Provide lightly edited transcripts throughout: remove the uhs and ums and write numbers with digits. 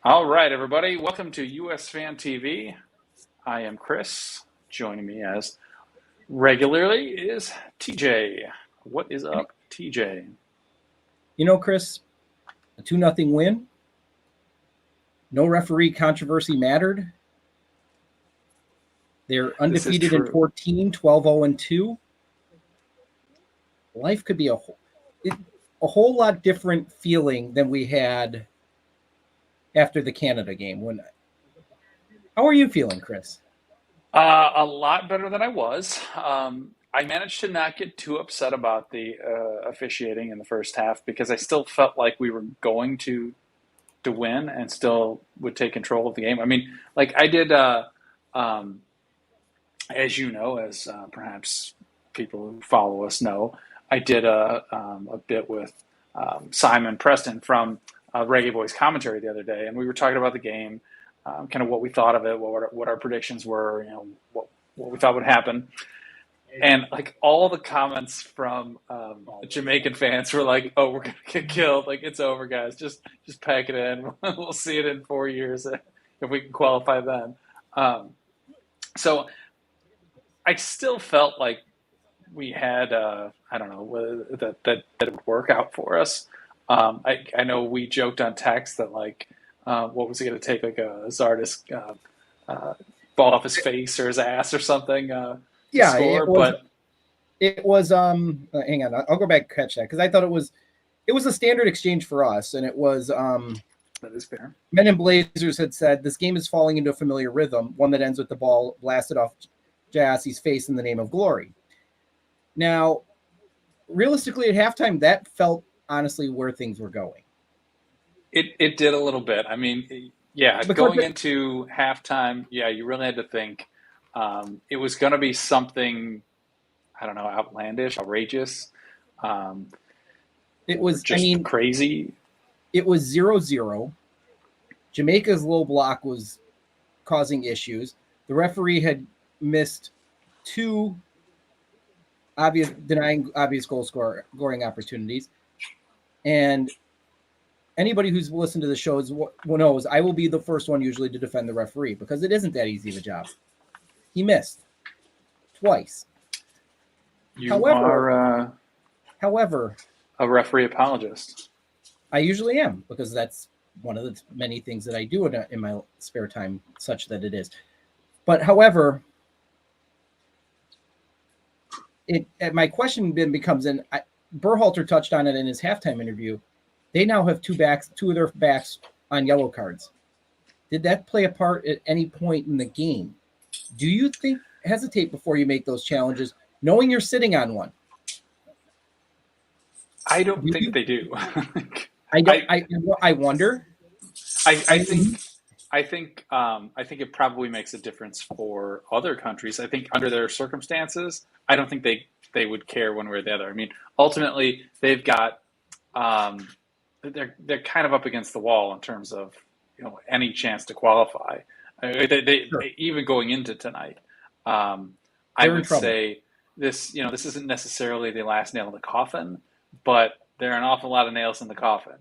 All right, everybody. Welcome to USfanTV. I am Chris. Joining me as regularly is TJ. What is up, TJ? Chris, a 2-0 win. No referee controversy mattered. They're undefeated in 14, 12-0-2. Life could be a whole lot different feeling than we had after the Canada game. How are you feeling, Chris? A lot better than I was. I managed to not get too upset about the officiating in the first half because I still felt like we were going to win and still would take control of the game. I mean, like I did, as you know, as perhaps people who follow us know, I did a bit with Simon Preston from Reggae Boys Commentary the other day, and we were talking about the game, kind of what we thought of it, what our predictions were, what we thought would happen. And like all the comments from Jamaican fans were like, "Oh, we're gonna get killed! Like it's over, guys. Just pack it in. We'll see it in 4 years if we can qualify then." So I still felt like we had I don't know that it would work out for us. I know we joked on text that like what was he going to take, like a Zardes ball off his face or his ass or something Yeah, score, it was hang on, I'll go back and catch that because I thought it was a standard exchange for us, and it was that is fair. Men in Blazers had said this game is falling into a familiar rhythm, one that ends with the ball blasted off Jassie's face in the name of glory. Now, realistically, at halftime, that felt honestly where things were going. It did a little bit. I mean, yeah, going into halftime, yeah, you really had to think it was going to be something, I don't know, outlandish, outrageous. It was just crazy. It was 0-0. Jamaica's low block was causing issues. The referee had missed two denying obvious goal scoring opportunities. And anybody who's listened to the shows knows I will be the first one usually to defend the referee because it isn't that easy of a job. He missed twice. However, a referee apologist. I usually am because that's one of the many things that I do in my spare time, such that it is. But however, my question then becomes, and Berhalter touched on it in his halftime interview, they now have two of their backs on yellow cards. Did that play a part at any point in the game? Do you hesitate before you make those challenges, knowing you're sitting on one? I don't think they do. I wonder. I think it probably makes a difference for other countries. I think under their circumstances, I don't think they would care one way or the other. I mean, ultimately, they've got they're kind of up against the wall in terms of any chance to qualify. Sure. Even going into tonight, I would say this isn't necessarily the last nail in the coffin, but there are an awful lot of nails in the coffin.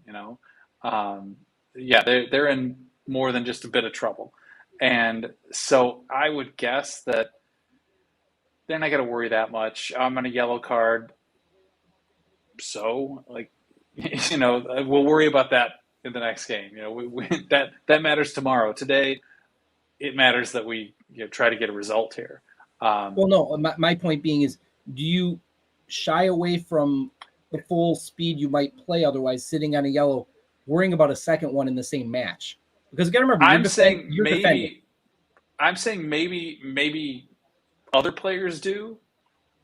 They're in more than just a bit of trouble, and so I would guess that they're not going to worry that much. I'm on a yellow card, so we'll worry about that in the next game. That matters tomorrow. Today, it matters that we try to get a result here. Well, no, my point being is, do you shy away from the full speed you might play otherwise, sitting on a yellow, worrying about a second one in the same match? Because you got to remember, I'm saying maybe other players do.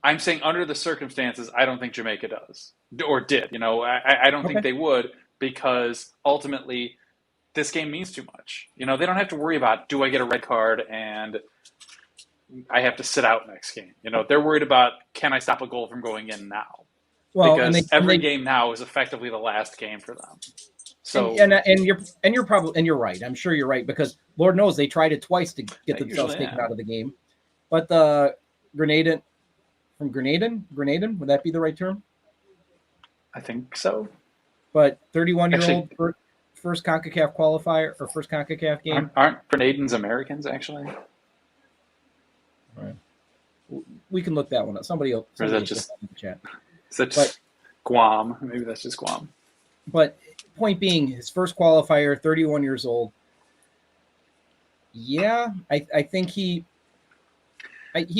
I'm saying under the circumstances, I don't think Jamaica does or did. I don't think they would, because ultimately this game means too much. They don't have to worry about, do I get a red card and I have to sit out next game. They're worried about, can I stop a goal from going in now? Well, because every game now is effectively the last game for them. So you're right. I'm sure you're right, because Lord knows they tried it twice to get themselves taken out of the game. But the Grenadian, would that be the right term? I think so. But 31-year-old first CONCACAF qualifier or first CONCACAF game? Aren't Grenadans Americans actually? Right. We can look that one up. Somebody will Or is that put just that in the chat. is that just Guam? Maybe that's just Guam. But point being, his first qualifier, 31 years old. Yeah, I think he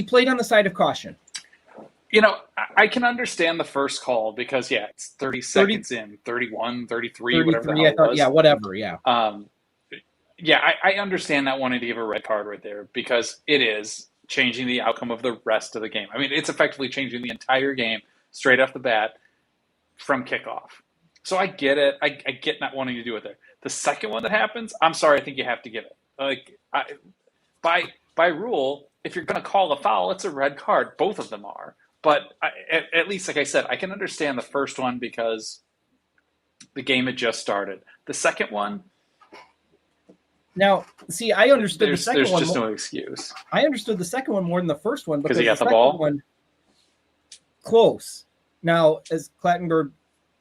played on the side of caution. You know, I can understand the first call because, yeah, it's 30 seconds in, 31, 33, whatever the hell it was. Yeah, whatever, yeah. Yeah, I understand that wanting to give a red card right there because it is changing the outcome of the rest of the game. I mean, it's effectively changing the entire game straight off the bat from kickoff. So I get it. I get not wanting to do it there. The second one that happens, I'm sorry, I think you have to give it. Like, by rule, if you're going to call a foul, it's a red card. Both of them are. But at least, like I said, I can understand the first one because the game had just started. The second one, now, see, I understood the second one. There's just no excuse. I understood the second one more than the first one because he got the the ball? One, close. Now, as Clattenburg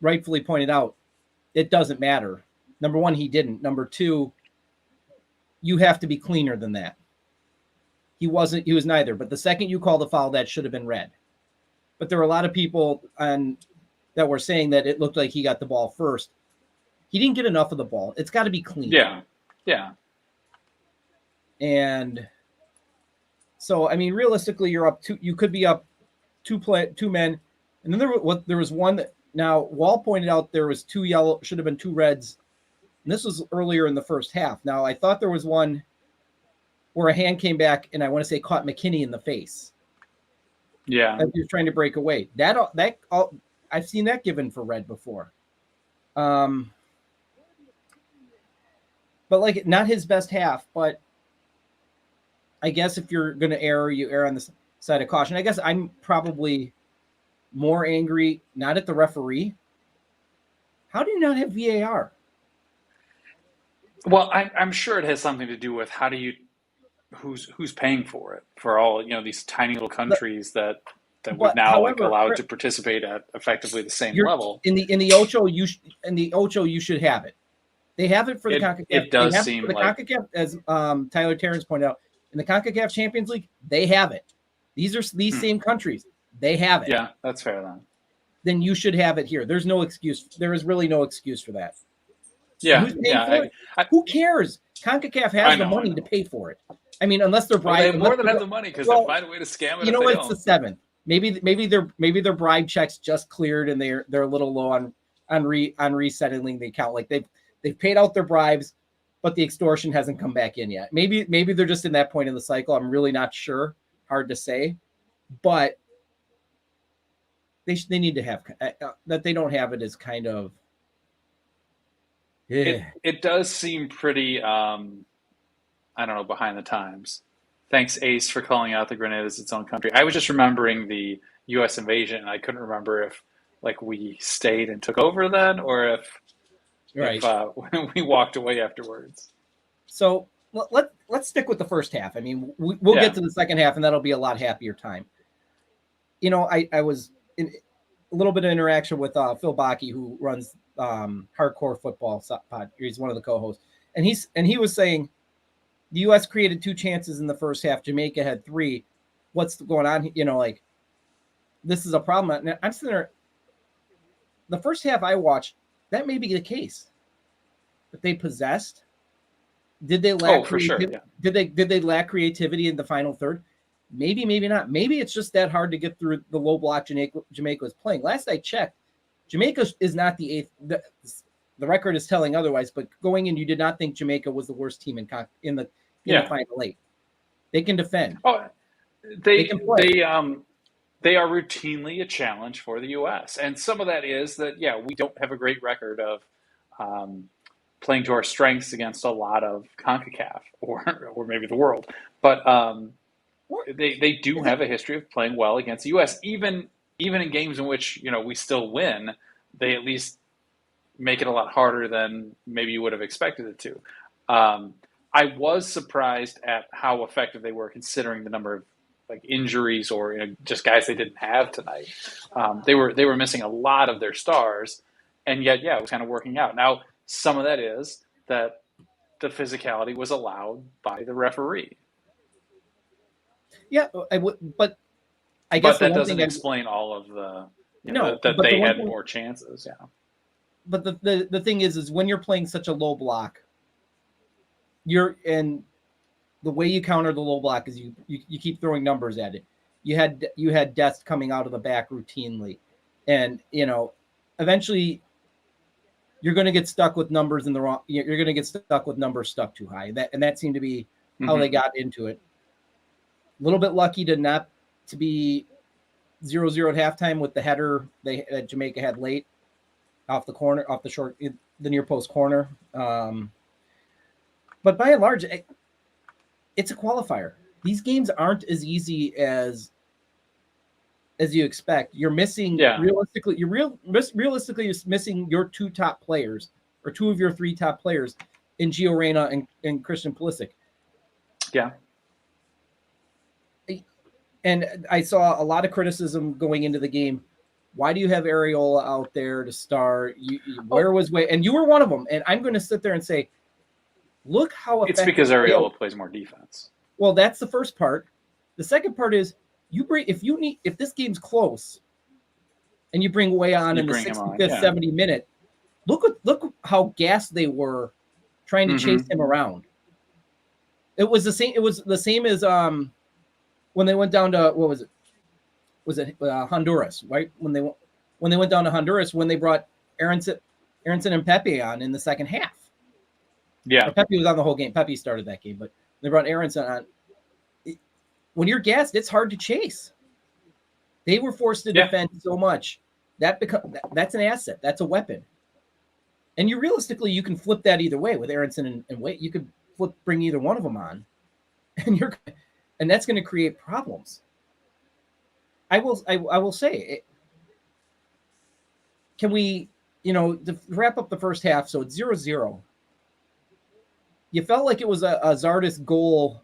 rightfully pointed out, it doesn't matter. Number one, he didn't. Number two, you have to be cleaner than that. He was neither. But the second you call the foul, that should have been red. But there were a lot of people that were saying that it looked like he got the ball first. He didn't get enough of the ball. It's got to be clean. Yeah. And so, I mean, realistically, you're up two. You could be up two men, and then there was one that. Now, Wall pointed out there was two yellow, should have been two reds, and this was earlier in the first half. Now, I thought there was one where a hand came back, and I want to say caught McKinney in the face. Yeah, as he was trying to break away. I've seen that given for red before. But like not his best half. But I guess if you're going to err, you err on the side of caution. I guess I'm probably more angry not at the referee. How do you not have VAR? Well, I'm sure it has something to do with who's paying for it for all these tiny little countries that would now allowed to participate at effectively the same level. In the Ocho, you should have it. They have it for the CONCACAF. It does seem the like CONCACAF, as Tyler Terrence pointed out, in the CONCACAF Champions League, they have it. These same countries. They have it. Yeah, that's fair then. Then you should have it here. There's no excuse. There is really no excuse for that. Yeah, who cares? CONCACAF has the money to pay for it. I mean, unless they're bribed. They more than have the money because they'll find a way to scam it. You know what? It's the seventh. Maybe their bribe checks just cleared and they're a little low on resettling the account. Like they've paid out their bribes, but the extortion hasn't come back in yet. Maybe they're just in that point in the cycle. I'm really not sure. Hard to say, but they need to have that. They don't have it is kind of. Yeah. It does seem pretty. I don't know, behind the times. Thanks, Ace, for calling out the Grenadians its own country. I was just remembering the U.S. invasion, and I couldn't remember if we stayed and took over then, or if we walked away afterwards. So let's stick with the first half. I mean, we'll get to the second half, and that'll be a lot happier time. I was in a little bit of interaction with Phil Bakke, who runs Hardcore Football Pod. He's one of the co-hosts, and he was saying the U.S. created 2 chances in the first half. Jamaica had 3. What's going on? This is a problem. Now, I'm sitting there. The first half I watched, that may be the case, but they possessed. Did they lack? For sure. Yeah. Did they lack creativity in the final third? Maybe, maybe not. Maybe it's just that hard to get through the low block Jamaica was playing. Last I checked, Jamaica is not the 8th. The record is telling otherwise, but going in, you did not think Jamaica was the worst team in the final 8. They can defend. Oh, they can play. They are routinely a challenge for the U.S. And some of that is that, we don't have a great record of playing to our strengths against a lot of CONCACAF or maybe the world. But they do have a history of playing well against the U.S. Even in games in which we still win, they at least make it a lot harder than maybe you would have expected it to. I was surprised at how effective they were, considering the number of injuries or just guys they didn't have tonight. They were missing a lot of their stars, and yet it was kind of working out. Now some of that is that the physicality was allowed by the referee. Yeah, but I guess But the that one doesn't thing explain all of the, no, that but the they one had thing, more chances. Yeah. but the thing is when you're playing such a low block, and the way you counter the low block is you keep throwing numbers at it. You had deaths coming out of the back routinely, and eventually you're going to get stuck with numbers in the wrong. You're going to get stuck with numbers stuck too high. That seemed to be how they got into it. A little bit lucky to be 0-0 at halftime with the header that Jamaica had late off the short, the near post corner. But by and large, it's a qualifier. These games aren't as easy as you expect. You're missing realistically. Realistically, you're missing your two top players or two of your three top players in Gio Reyna and Christian Pulisic. Yeah. And I saw a lot of criticism going into the game. Why do you have Areola out there to start? Where was Way? And you were one of them. And I'm going to sit there and say, look how effective. It's because Areola plays more defense. Well, that's the first part. The second part is if this game's close, and you bring Way on in the 65th, 70 minute, look how gassed they were trying to chase him around. It was the same. It was the same as when they went down to what was it? Was it Honduras? Right when they went down to Honduras when they brought Aronson and Pepe on in the second half. Yeah, or Pepe was on the whole game. Pepe started that game, but they brought Aronson on. When you're gassed, it's hard to chase. They were forced to defend so much. That's an asset. That's a weapon. And you can flip that either way with Aronson and Wade. You could bring either one of them on, and that's going to create problems. I will say, can we, to wrap up the first half? So it's 0-0. You felt like it was a Zardes goal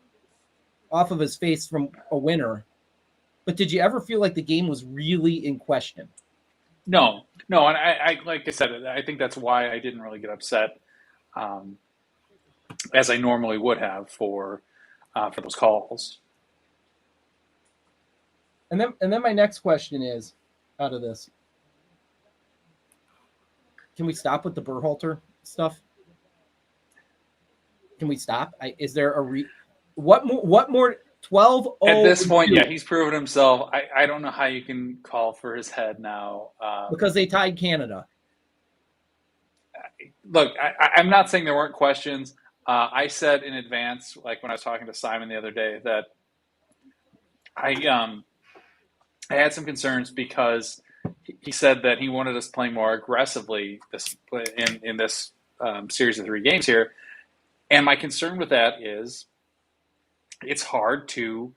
off of his face from a winner, but did you ever feel like the game was really in question? No. And I like I said, I think that's why I didn't really get upset, as I normally would have for those calls. And then my next question is, out of this, can we stop with the Berhalter stuff? Can we stop? Is there what more 12-0? At this point, he's proven himself. I don't know how you can call for his head now. Because they tied Canada. Look, I'm not saying there weren't questions. I said in advance, like when I was talking to Simon the other day, that I had some concerns because he said that he wanted us playing more aggressively in this series of 3 games here. And my concern with that is it's hard to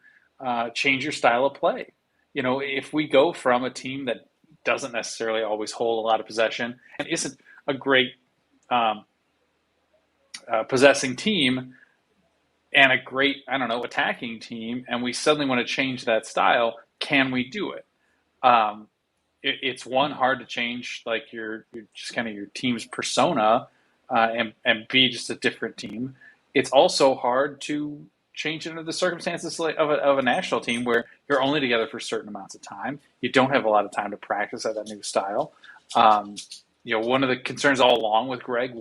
change your style of play. If we go from a team that doesn't necessarily always hold a lot of possession and isn't a great possessing team and a great, attacking team, and we suddenly want to change that style, can we do it? It's hard to change like your just kind of your team's persona and be just a different team. It's also hard to change under the circumstances of a national team where you're only together for certain amounts of time. You don't have a lot of time to practice at that new style. One of the concerns all along with Greg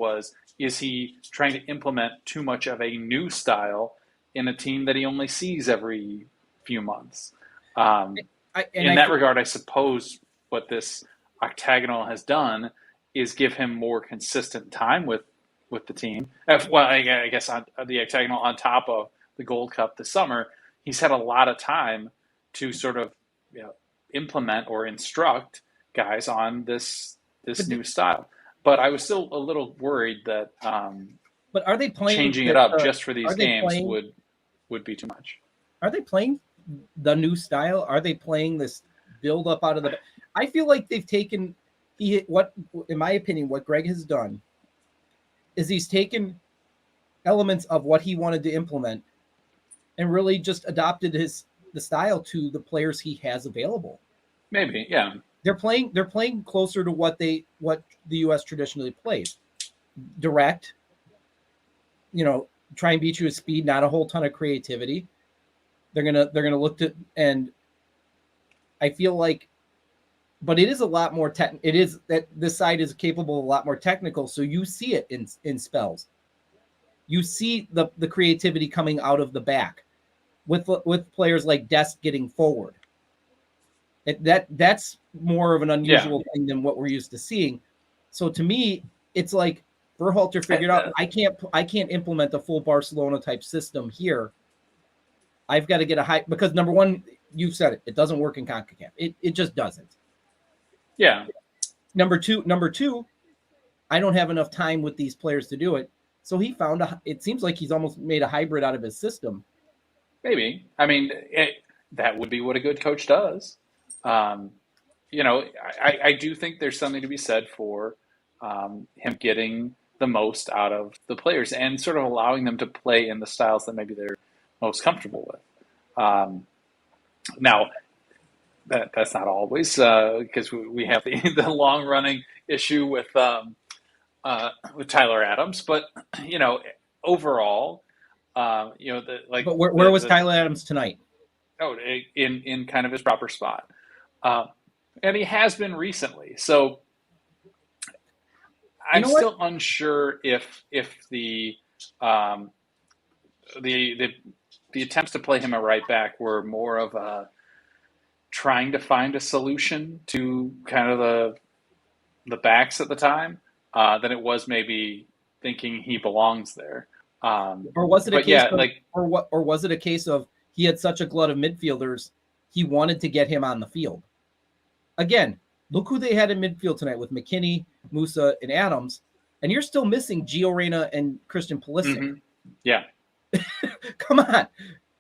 is he trying to implement too much of a new style in a team that he only sees every few months? In that regard, I suppose what this octagonal has done is give him more consistent time with the team. Well, I guess on the octagonal on top of the Gold Cup this summer, he's had a lot of time to sort of implement or instruct guys on this new style. But I was still a little worried that but are they playing changing it up just for these games would be too much. Are they playing the new style? Are they playing this build up out of the? I feel like they've taken in my opinion, what Greg has done is he's taken elements of what he wanted to implement and really just adopted the style to the players he has available. Maybe, yeah. They're playing closer to what the US traditionally plays. direct, try and beat you at speed, not a whole ton of creativity. They're gonna look to, and I feel like, but it is a lot more it is that this side is capable of a lot more technical. So you see it in spells. You see the creativity coming out of the back with players like Dest getting forward. That's more of an unusual thing than what we're used to seeing. So to me, it's like Berhalter figured out I can't implement a full Barcelona type system here. I've got to get a high, because number one, you've said it doesn't work in CONCACAF. It just doesn't. Yeah. Number two, I don't have enough time with these players to do it. So he found it seems like he's almost made a hybrid out of his system. Maybe. I mean, that would be what a good coach does. I do think there's something to be said for him getting the most out of the players and sort of allowing them to play in the styles that maybe they're most comfortable with. Now, that's not always, because we have the long running issue with Tyler Adams, but overall, But where was Tyler Adams tonight? Oh, in kind of his proper spot, and he has been recently. So I'm still unsure if the attempts to play him a right back were more of a trying to find a solution to kind of the backs at the time than it was maybe thinking he belongs there. Or was it a case or was it a case of he had such a glut of midfielders, he wanted to get him on the field? Again, look who they had in midfield tonight with McKinney, Musa, and Adams, and you're still missing Gio Reyna and Christian Pulisic. Mm-hmm. Yeah. Come on.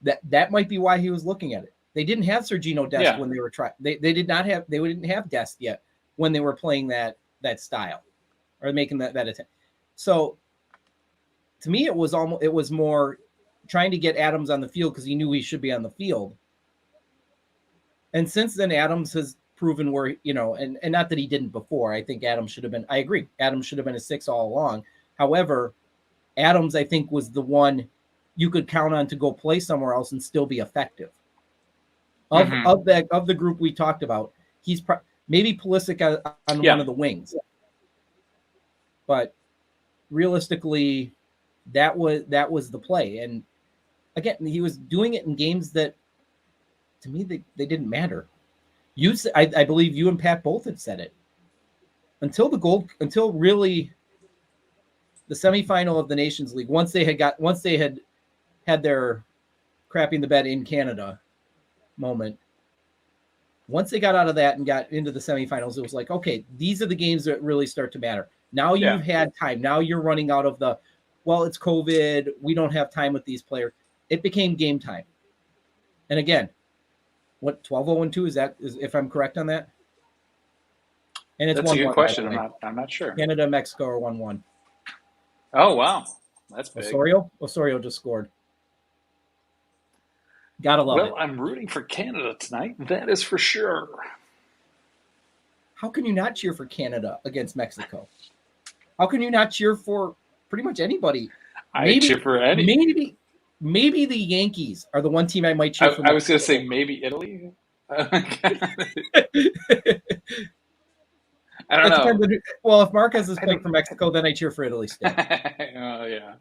That might be why he was looking at it. They didn't have Sergino Dest when they were trying. They didn't have Dest yet when they were playing that style or making that attempt. So to me, it was more trying to get Adams on the field because he knew he should be on the field. And since then, Adams has proven where, and not that he didn't before. I think Adams should have been, I agree, Adams should have been a 6 all along. However, Adams, I think, was the one you could count on to go play somewhere else and still be effective. Of the group we talked about, he's maybe Pulisic on one of the wings. But realistically, that was the play. And again, he was doing it in games that, to me, they didn't matter. I believe you and Pat both have said it. Until really the semifinal of the Nations League, once they had their crapping the bed in Canada moment, once they got out of that and got into the semifinals, it was like, okay, these are the games that really start to matter. Now you've had time. Now you're running out of it's COVID. We don't have time with these players. It became game time. And again, what 12-0-2 is if I'm correct on that? And it's that's a good question. I'm not sure. Canada and Mexico are 1-1. Oh wow, that's big. Osorio just scored. Gotta love it. Well, I'm rooting for Canada tonight. That is for sure. How can you not cheer for Canada against Mexico? How can you not cheer for pretty much anybody? I cheer for any. Maybe the Yankees are the one team I might cheer for. I was going to say maybe Italy. I don't know. Well, if Marquez is playing for Mexico, then I cheer for Italy still. Oh, yeah.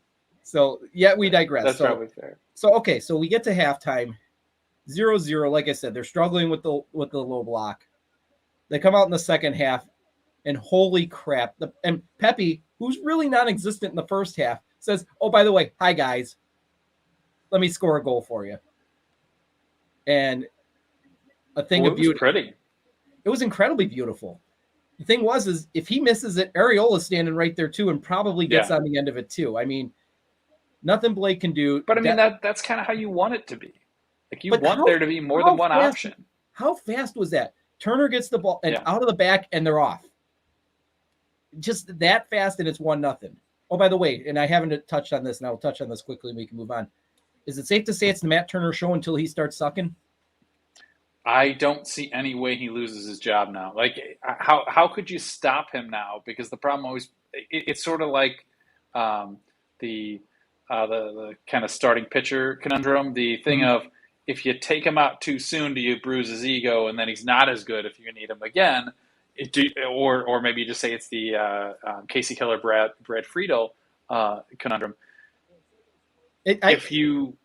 So, we digress. That's probably fair. So, okay, so we get to halftime, 0-0. Like I said, they're struggling with the low block. They come out in the second half, and holy crap. And Pepe, who's really non-existent in the first half, says, oh, by the way, hi, guys. Let me score a goal for you. And a thing of beauty. It was pretty. It was incredibly beautiful. The thing is if he misses it, Areola's standing right there too and probably gets on the end of it too. I mean, nothing Blake can do. But I mean, that's kind of how you want it to be. Like you want there to be more than one option. How fast was that? Turner gets the ball and out of the back and they're off. Just that fast and it's 1-0. Oh, by the way, and I haven't touched on this and I'll touch on this quickly and we can move on. Is it safe to say it's the Matt Turner show until he starts sucking? I don't see any way he loses his job now. Like, how could you stop him now? Because the problem always it's sort of like um, the the kind of starting pitcher conundrum. The thing Mhm. of if you take him out too soon, do you bruise his ego, and then he's not as good if you need him again? Or maybe you just say it's the Casey Keller Brad Friedel conundrum. It, I, If you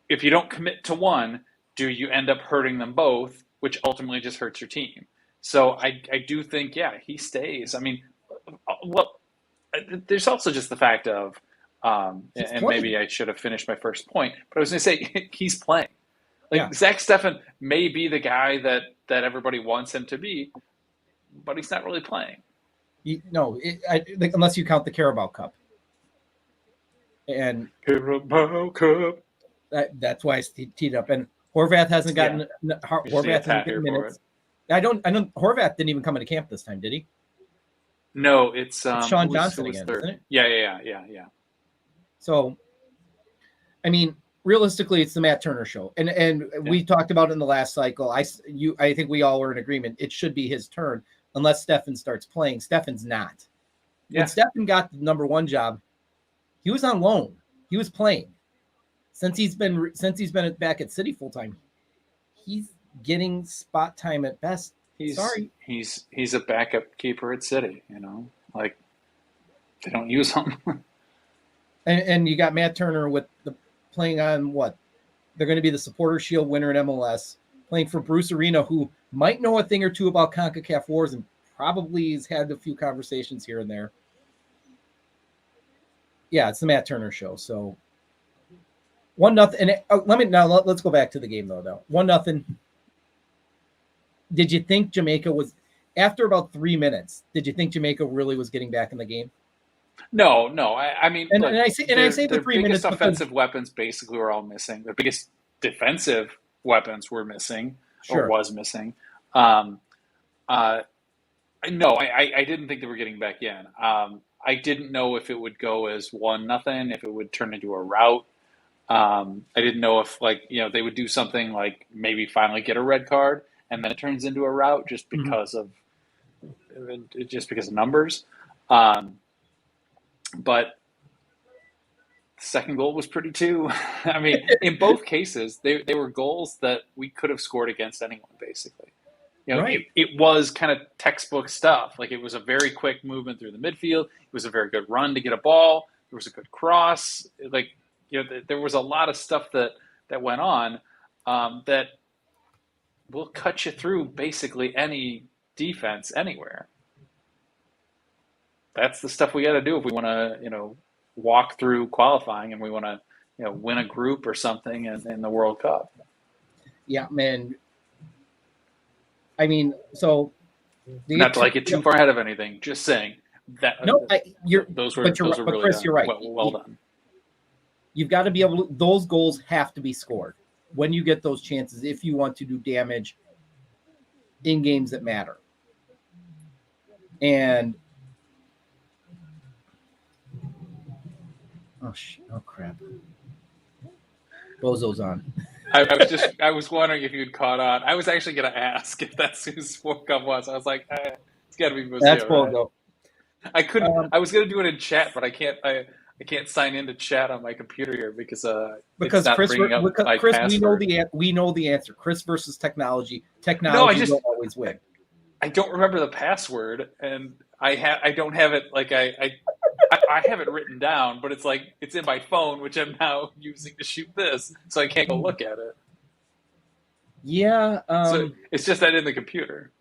don't commit to one, do you end up hurting them both, which ultimately just hurts your team? So I do think, yeah, he stays. I mean, well, there's also just the fact of, he's and maybe playing. I should have finished my first point, but I was going to say he's playing. Yeah. Like Zach Steffen may be the guy that everybody wants him to be, but he's not really playing. No, like, unless you count the Carabao Cup, and Carabao Cup. that's why I teed up. And Horvath hasn't Yeah, gotten we should see a Horvath hasn't tat gotten here for it. minutes. I know Horvath didn't even come into camp this time, did he? No, it's It's who Sean was Johnson again, isn't third? it? Yeah. So, I mean, realistically, it's the Matt Turner show, and we talked about it in the last cycle. I think we all were in agreement. It should be his turn unless Steffen starts playing. Steffen's not. When Yeah. Steffen got the number one job, he was on loan. He was playing. Since he's been back at City full time, he's getting spot time at best. Sorry. He's a backup keeper at City, like they don't use him. And you got Matt Turner with the playing on what? They're going to be the Supporter Shield winner in MLS, playing for Bruce Arena, who might know a thing or two about CONCACAF Wars and probably has had a few conversations here and there. Yeah, it's the Matt Turner show. So 1-0. And let's go back to the game though. 1-0. Did you think Jamaica was after about 3 minutes? Did you think Jamaica really was getting back in the game? No. I mean, And, look, and I say the their 3 biggest minutes because offensive weapons basically were all missing. Their biggest defensive weapons were missing or sure. was missing. No, I didn't think they were getting back in. I didn't know if it would go as 1-0, if it would turn into a rout. I didn't know if they would do something like maybe finally get a red card and then it turns into a rout just because of numbers. But the second goal was pretty too. I mean, in both cases, they were goals that we could have scored against anyone, basically. Right. It was kind of textbook stuff. Like it was a very quick movement through the midfield. It was a very good run to get a ball. There was a good cross. There was a lot of stuff that went on that will cut you through basically any defense anywhere. That's the stuff we got to do if we want to, walk through qualifying and we want to, win a group or something in the World Cup. Yeah, man. I mean, so not to get too far ahead of anything. Just saying that. No, those were really Chris, done. you're right. Well done. You've got to be able to. Those goals have to be scored when you get those chances if you want to do damage in games that matter. And oh crap, Bozo's on. I was wondering if you'd caught on. I was actually going to ask if that's who Sport Cup was. I was like, it's got to be Bozo. That's Bozo. Right? I couldn't. I was going to do it in chat, but I can't. I can't sign into chat on my computer here because it's not Chris, bringing up my Chris, password. we know the answer. Chris versus technology. Technology will always win. I don't remember the password, and I don't have it. Like I have it written down, but it's in my phone, which I'm now using to shoot this, so I can't go look at it. Yeah. So it's just that in the computer.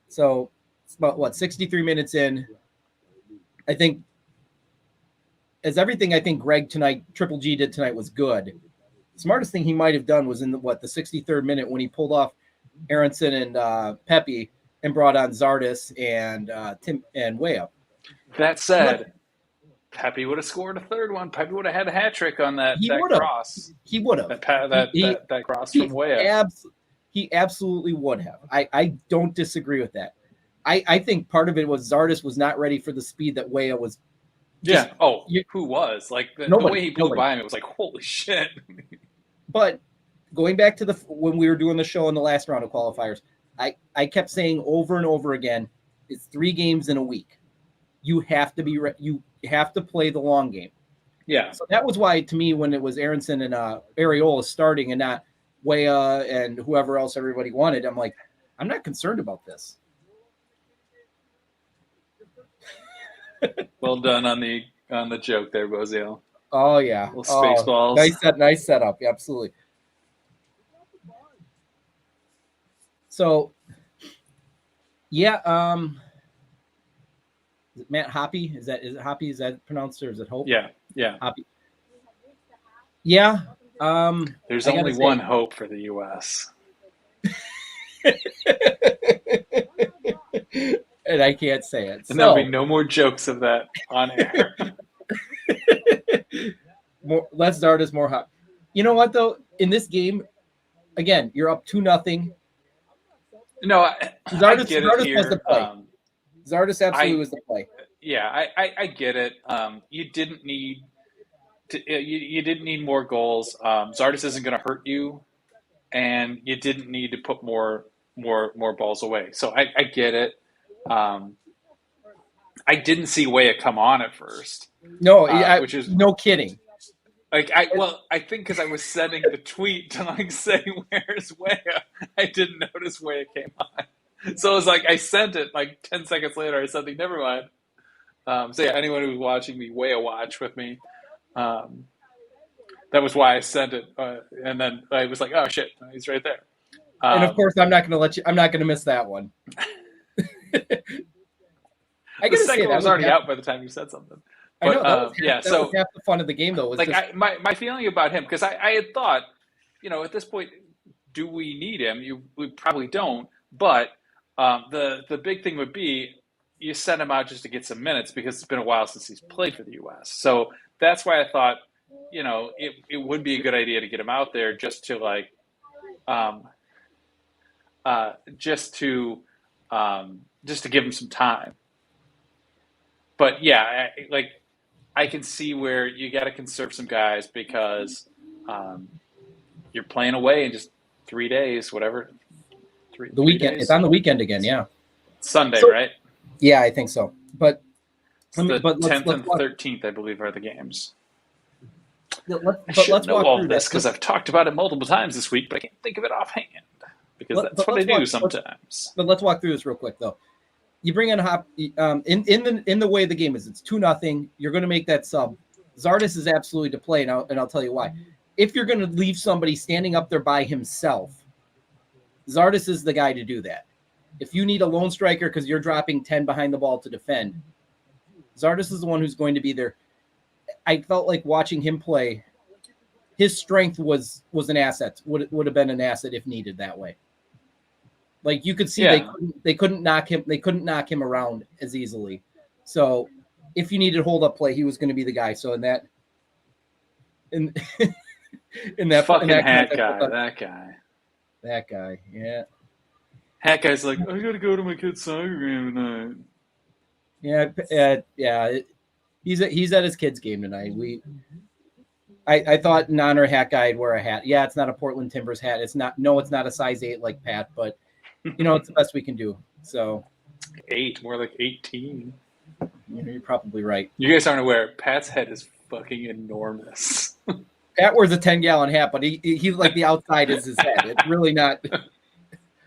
So it's about 63 minutes in. I think as everything I think Greg tonight, Triple G did tonight was good. The smartest thing he might have done was in the 63rd minute when he pulled off Aronson and Pepe and brought on Zardes and Tim and Weah. That said, Pepe would have scored a third one. Pepe would have had a hat trick on that cross. He would have. That cross from Weah. He absolutely would have. I don't disagree with that. I think part of it was Zardes was not ready for the speed that Weah was. Who was? The way he blew by him, it was like, holy shit. But going back to when we were doing the show in the last round of qualifiers, I kept saying over and over again, it's 3 games in a week. You have to you have to play the long game. Yeah. So that was why, to me, when it was Aronson and Ariola starting and not Weah and whoever else everybody wanted, I'm like, I'm not concerned about this. Well done on the joke there, Bozio. Oh yeah, little Spaceballs. Nice setup. Yeah, absolutely. So, yeah, is it Matt Hoppy? Is it Hoppy? Is that pronounced, or is it Hope? Yeah. Hoppy. Yeah. There's only one hope for the U.S. And I can't say it. And there'll be no more jokes of that on air. Less Zardes, more hot. You know what, though? In this game, again, you're up 2-0. No, Zardes get was it here. the play. Zardes absolutely was the play. Yeah, I get it. You didn't need you didn't need more goals. Zardes isn't going to hurt you, and you didn't need to put more balls away. So I get it. I didn't see Weah come on at first. No, which is no kidding. Like I think because I was sending the tweet to like say where's Weah, I didn't notice Weah came on. So it was like I sent it like 10 seconds later. I said, never mind. So yeah, anyone who's watching me Weah watch with me, that was why I sent it. And then I was like, oh shit, he's right there. And of course, I'm not going to miss that one. The second one was already out by the time you said something. But, I know. That was half the fun of the game, though. Was like my feeling about him, because I had thought, at this point, do we need him? We probably don't. But the big thing would be you send him out just to get some minutes because it's been a while since he's played for the U.S. So that's why I thought, it would be a good idea to get him out there just to just to give him some time. But yeah, I can see where you got to conserve some guys because you're playing away in just 3 days, whatever. The weekend. It's on the weekend again, yeah. Sunday, right? Yeah, I think so. But the 10th and 13th, I believe, are the games. Let's know all this because I've talked about it multiple times this week, but I can't think of it offhand because that's what I do sometimes. But let's walk through this real quick, though. You bring in Hop in the way the game is. It's 2-0. You're going to make that sub. Zardes is absolutely to play, and I'll tell you why. If you're going to leave somebody standing up there by himself, Zardes is the guy to do that. If you need a lone striker because you're dropping 10 behind the ball to defend, Zardes is the one who's going to be there. I felt like watching him play. His strength was an asset. Would have been an asset if needed that way. Like you could see, they couldn't knock him. They couldn't knock him around as easily. So, if you needed hold up play, he was going to be the guy. So in that fucking hat guy, that guy, yeah. Hat guy's like, I got to go to my kid's soccer game tonight. Yeah. He's at his kid's game tonight. I thought in honor of hat guy, I'd wear a hat. Yeah, it's not a Portland Timbers hat. It's not a size 8 like Pat, but it's the best we can do. So 8, more like 18. You're probably right. You guys aren't aware. Pat's head is fucking enormous. Pat wears a 10-gallon hat, but he's like the outside is his head. It's really not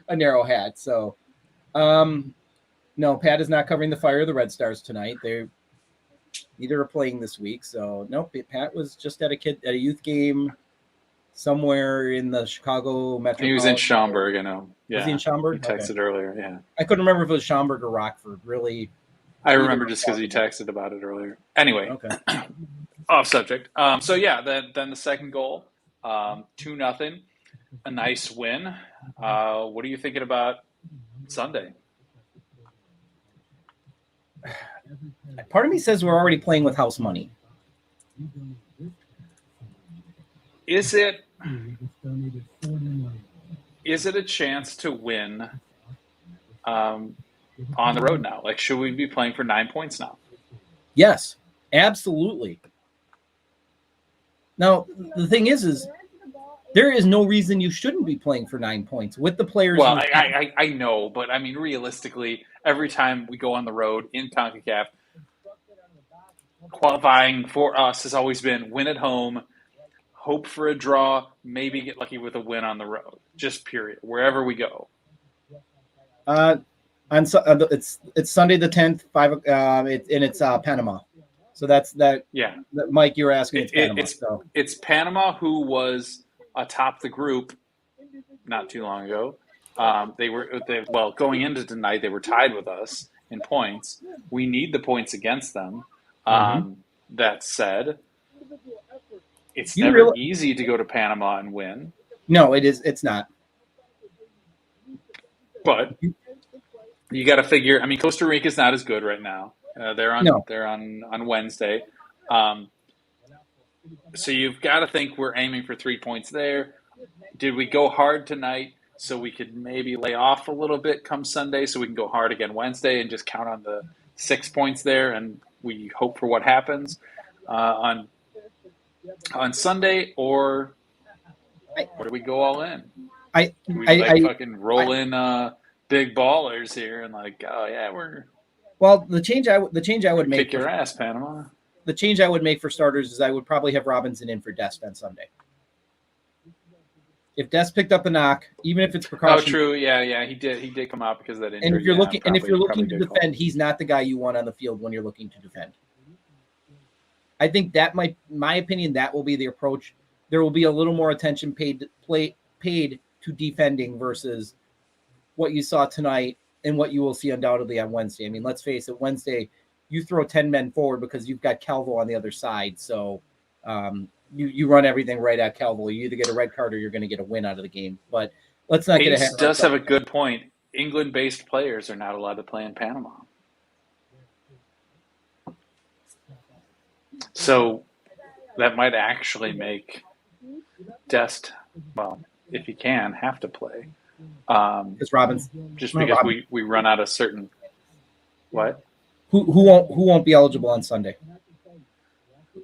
a narrow hat. So, no, Pat is not covering the Fire of the Red Stars tonight. Neither are playing this week. So, nope, Pat was just at a youth game somewhere in the Chicago metro. He was in Schaumburg, I know. Yeah. Was he in Schaumburg? He texted earlier, yeah. I couldn't remember if it was Schaumburg or Rockford. Really, I remember just because he texted about it earlier. Anyway, okay. Off subject. So yeah, then the second goal, 2-0, a nice win. What are you thinking about Sunday? Part of me says we're already playing with house money. Is it a chance to win on the road now? Like, should we be playing for 9 points now? Yes, absolutely. Now, the thing is There is no reason you shouldn't be playing for 9 points with the players. Well, I know, but I mean, realistically, every time we go on the road in CONCACAF, qualifying for us has always been win at home, hope for a draw, maybe get lucky with a win on the road. Just period. Wherever we go. It's Sunday the 10th, it's Panama. So that's that. Yeah, Mike, you were asking. It's Panama, who was atop the group not too long ago. Going into tonight, they were tied with us in points. We need the points against them. That said, it's never easy to go to Panama and win. No, it is. It's not. But you got to figure. I mean, Costa Rica's not as good right now. They're on Wednesday. So you've got to think we're aiming for 3 points there. Did we go hard tonight so we could maybe lay off a little bit come Sunday so we can go hard again Wednesday and just count on the 6 points there, and we hope for what happens on Sunday, or do we go all in? We fucking roll in big ballers here and we're. Well, the change I would make. Kick your ass, Panama. The change I would make for starters is I would probably have Robinson in for Dest on Sunday. If Dest picked up the knock, even if it's precaution. Oh, true. Yeah, he did come out because of that injury. And if you're looking to defend, he's not the guy you want on the field when you're looking to defend. I think that my opinion, that will be the approach. There will be a little more attention paid to defending versus what you saw tonight and what you will see undoubtedly on Wednesday. I mean, let's face it, Wednesday you throw 10 men forward because you've got Calvo on the other side. So you run everything right at Calvo. You either get a red card or you're going to get a win out of the game. But let's not get ahead. Pace does have a good point. England-based players are not allowed to play in Panama. So that might actually make Dest, well, if he can, have to play. It's Robinson. Just because we run out of certain what? Who won't be eligible on Sunday?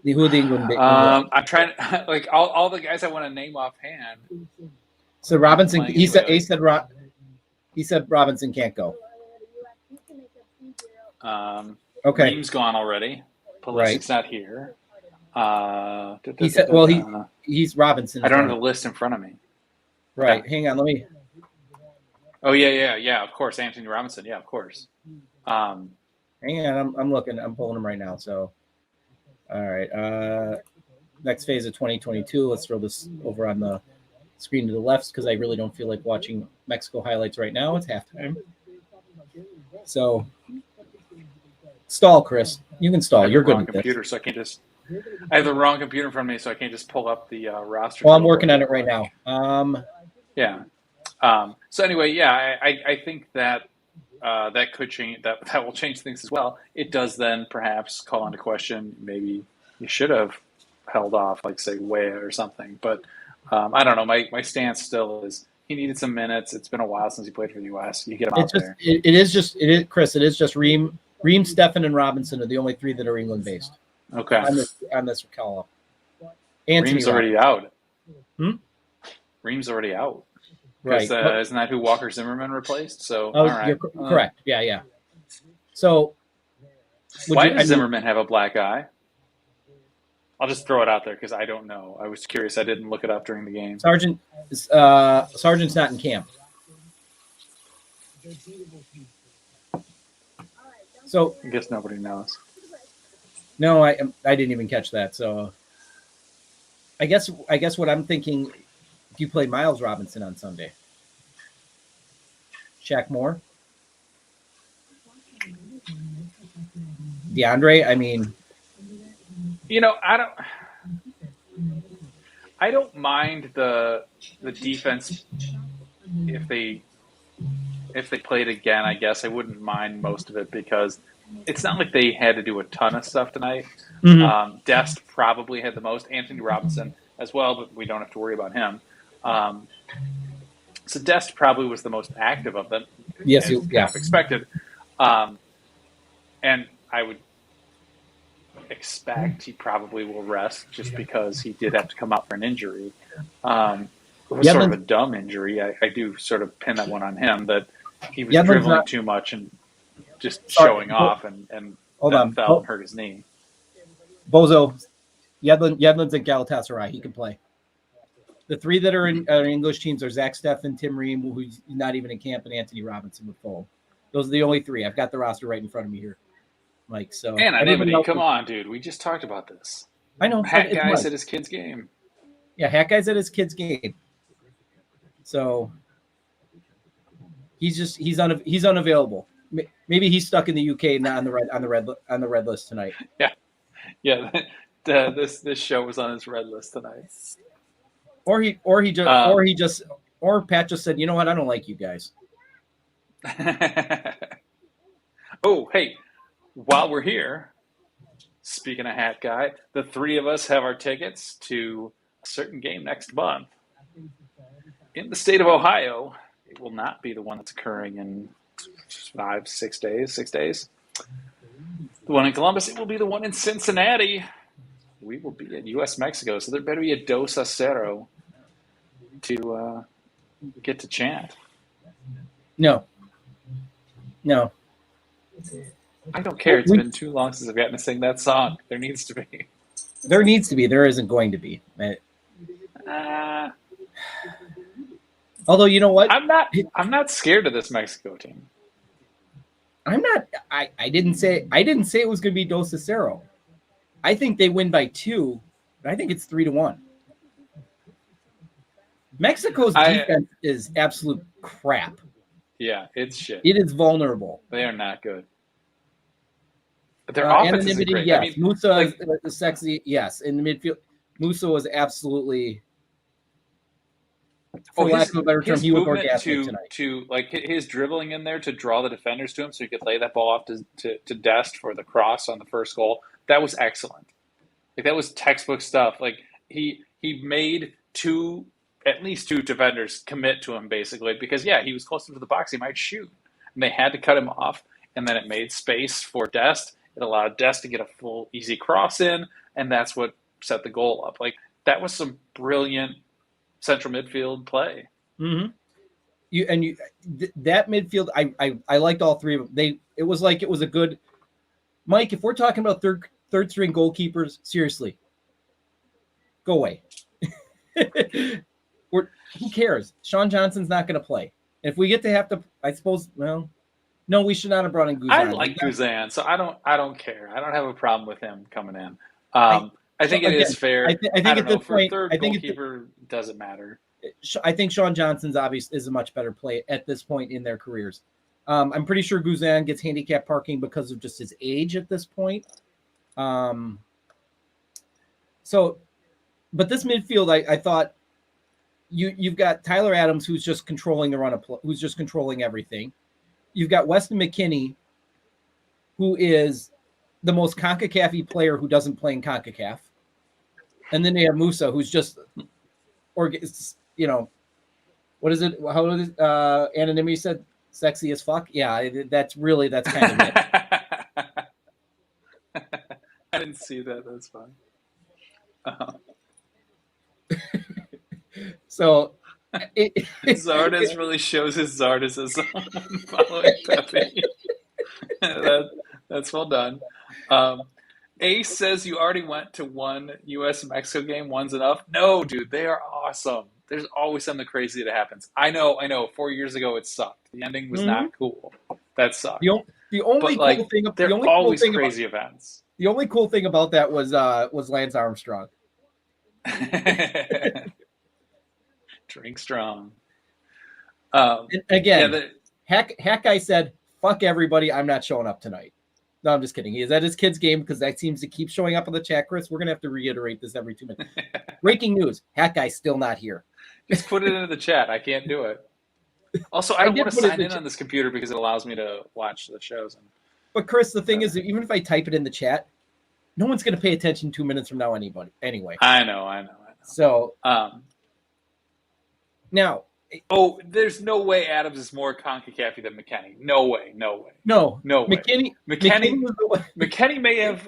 Who are the England? I'm trying to, all the guys I want to name offhand. So Robinson, he said Robinson can't go. Okay, Ream's gone already. Pulisic's not here. He said, he's Robinson. I don't have the list in front of me. Right. Hang on. Let me. Oh yeah. Of course, Anthony Robinson. Yeah, of course. Hang on. I'm looking. I'm pulling him right now. So, all right. Next phase of 2022. Let's throw this over on the screen to the left because I really don't feel like watching Mexico highlights right now. It's halftime. So, stall, Chris. You can stall. You're good at computer, this. So I can't just. I have the wrong computer in front of me, so I can't just pull up the roster. Well, I'm working on it right now. Yeah. So anyway, yeah, I think that that could change. That will change things as well. It does then perhaps call into question. Maybe you should have held off, say Weah or something. But I don't know. My stance still is he needed some minutes. It's been a while since he played for the U.S. You get him out there. It is Chris. It is just Ream, Stefan, and Robinson are the only three that are England based. Okay. On this call up. Ream's already out. Ream's already out. Right. Isn't that who Walker Zimmerman replaced? So, all right. You're correct. Yeah. So, why does Zimmerman have a black eye? I'll just throw it out there because I don't know. I was curious. I didn't look it up during the game. Sargent's not in camp. So I guess nobody knows. No, I didn't even catch that. So I guess what I'm thinking, do you play Miles Robinson on Sunday? Shaq Moore? DeAndre? I mean, I don't mind the defense if they played again. I guess I wouldn't mind most of it because it's not like they had to do a ton of stuff tonight. Mm-hmm. Dest probably had the most. Anthony Robinson as well, but we don't have to worry about him. So Dest probably was the most active of them. Yes, expected. And I would expect he probably will rest just because he did have to come out for an injury. it was sort of a Yedlin's, dumb injury. I do sort of pin that one on him, that he was Yedlin's dribbling not. too much and just Sorry, showing off, and hold then on, fell and hurt his knee. Bozo. Yedlin's at Galatasaray. He can play. The three that are in English teams are Zach Steffen, Tim Ream, who's not even in camp, and Anthony Robinson with Fulham. Those are the only three. I've got the roster right in front of me here, Mike. So Anonymity, come on, dude. We just talked about this. I know. Hat guys at his kid's game. Yeah, Hat guy's at his kid's game. So he's unavailable. Maybe he's stuck in the UK and not on the red list tonight. Yeah. This show was on his red list tonight. Or Pat just said, you know what, I don't like you guys. Oh, hey, while we're here, speaking of Hat Guy, the three of us have our tickets to a certain game next month. In the state of Ohio, it will not be the one that's occurring in 6 days. The one in Columbus, it will be the one in Cincinnati. We will be at US Mexico, so there better be a 2-0 to get to chant. No. I don't care. It's been too long since I've gotten to sing that song. There needs to be. There needs to be. There isn't going to be. Although, you know what? I'm not scared of this Mexico team. I'm not. I didn't say it was going to be 2-0. I think they win by 2, but I think it's 3-1. Mexico's defense is absolute crap. Yeah, it's shit. It is vulnerable. They are not good. But their offense is great. Yes. I mean, Musa is sexy. Yes, in the midfield, Musa was absolutely. For lack of a better term, he was orgasmic tonight. To like his dribbling in there to draw the defenders to him, so he could lay that ball off to Dest for the cross on the first goal. That was excellent. Like, that was textbook stuff. Like, he made at least two defenders commit to him, basically, because he was close to the box. He might shoot, and they had to cut him off. And then it made space for Dest. It allowed Dest to get a full easy cross in, and that's what set the goal up. Like, that was some brilliant central midfield play. Mm-hmm. That midfield, I liked all three of them. It was a good. Mike, if we're talking about third string goalkeepers, seriously, go away. Who cares? Sean Johnson's not going to play. If we get to have to, I suppose. Well, no, we should not have brought in Guzan. I like Guzan, so I don't care. I don't have a problem with him coming in. I think it is fair. I think at this point, for a third goalkeeper, doesn't matter. I think Sean Johnson's obviously is a much better play at this point in their careers. I'm pretty sure Guzan gets handicap parking because of just his age at this point. But this midfield, I thought you've got Tyler Adams, who's just controlling the run of play, who's just controlling everything. You've got Weston McKennie, who is the most CONCACAF-y player who doesn't play in CONCACAF. And then they have Musa, who's just, what is it? How is it? Anonymity said, sexy as fuck. Yeah, that's kind of it. I didn't see that. That's fine. So Zardes really shows his Zardism following Pepe. That's well done. Ace says you already went to one US Mexico game. One's enough. No, dude, they are awesome. There's always something crazy that happens. I know. 4 years ago it sucked. The ending was not cool. That sucked. The only cool thing crazy events. The only cool thing about that was Lance Armstrong. Drink strong. Hack guy said, "Fuck everybody. I'm not showing up tonight." No, I'm just kidding. He is at his kid's game because that seems to keep showing up on the chat, Chris. We're gonna have to reiterate this every 2 minutes. Breaking news: Hack guy's still not here. Just put it into the chat. I can't do it. Also, I don't want to sign in on this computer because it allows me to watch the shows. But Chris, the thing is, that even if I type it in the chat, no one's going to pay attention 2 minutes from now anyway. I know. So now. Oh, there's no way Adams is more CONCACAF than McKennie. No way. No way. McKennie may have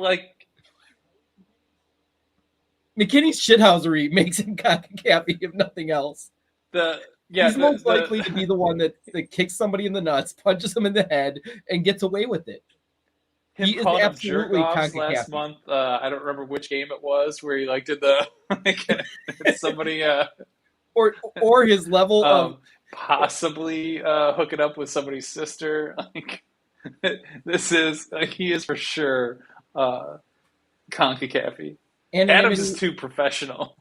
McKinney's shithousery makes him CONCACAF if nothing else. the yeah He's most likely the to be the one that kicks somebody in the nuts, punches him in the head, and gets away with it. him He is calling them jerk absolutely offs last CONCACAF. month. I don't remember which game it was where he like did the like, somebody Or his level of um, possibly hooking up with somebody's sister. Like this is like he is for sure CONCACAF. Adams is anonymity. too professional.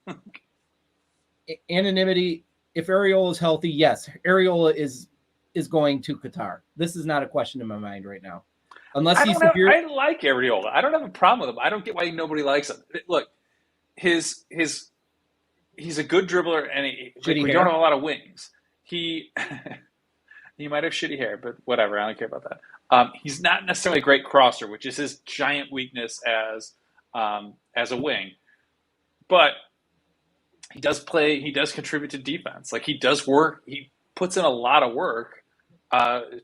Anonymity. If Areola is healthy, yes, Areola is going to Qatar. This is not a question in my mind right now, unless I he's don't have. severe. I like Areola. I don't have a problem with him. I don't get why nobody likes him. Look, his he's a good dribbler, and like Shitty we don't hair. have a lot of wings. He he might have shitty hair, but whatever. I don't care about that. He's not necessarily a great crosser, which is his giant weakness as a wing. But he does play. He does contribute to defense. Like he does work. He puts in a lot of work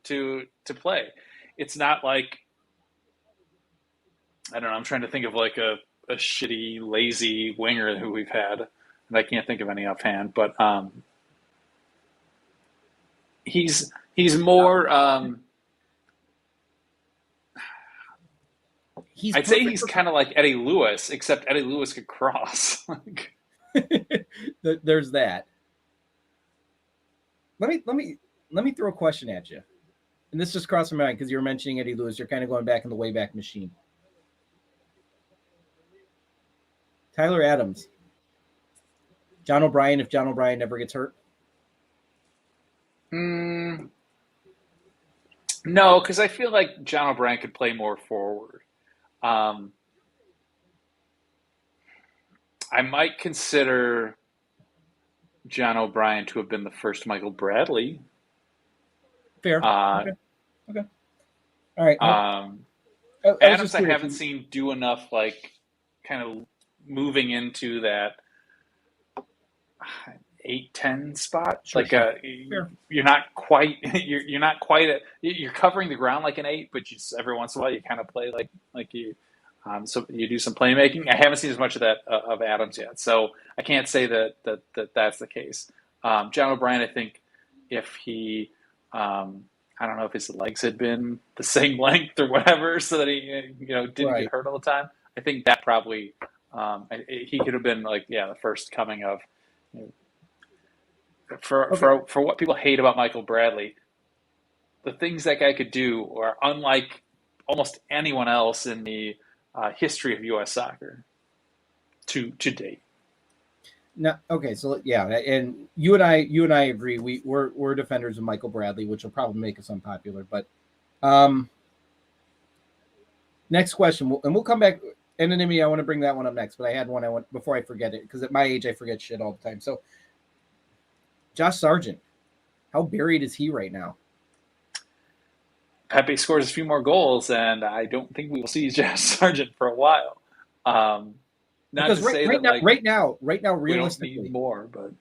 to play. It's not like I don't know. I'm trying to think of like a shitty, lazy winger who we've had, and I can't think of any offhand. But he's more. He's I'd say perfect he's kind of like Eddie Lewis, except Eddie Lewis could cross. Like, There's that. Let me throw a question at you, and this just crossed my mind because you were mentioning Eddie Lewis. You're kind of going back in the Wayback Machine. Tyler Adams, John O'Brien. If John O'Brien never gets hurt, no, because I feel like John O'Brien could play more forward. Um, I might consider John O'Brien to have been the first Michael Bradley. fair. Uh, Okay. Okay. All right. um, I was just Adams, I curious. haven't seen do enough, like, kind of moving into that 8-10 spot. Sure. Like, Sure. Fair. you're not quite, you're not quite you're covering the ground like an 8, but you every once in a while you kind of play like you. So you do some playmaking. I haven't seen as much of that of Adams yet, so I can't say that's the case. John O'Brien, I think, if he, I don't know if his legs had been the same length or whatever, so that he didn't get Right. hurt all the time. I think that probably he could have been like the first coming of you know, Okay. for what people hate about Michael Bradley. The things that guy could do are unlike almost anyone else in the history of U.S. soccer to date. No. Okay. So yeah, and you and I agree. We're defenders of Michael Bradley, which will probably make us unpopular. But next question, and we'll come back. Anonymity, I want to bring that one up next, but I had one I want before I forget it because at my age I forget shit all the time. So Josh Sargent, how buried is he right now? Pepe scores a few more goals, and I don't think we will see Josh Sargent for a while. Not Because to right, say right that now, like right now, right now, we don't need realistically, more, but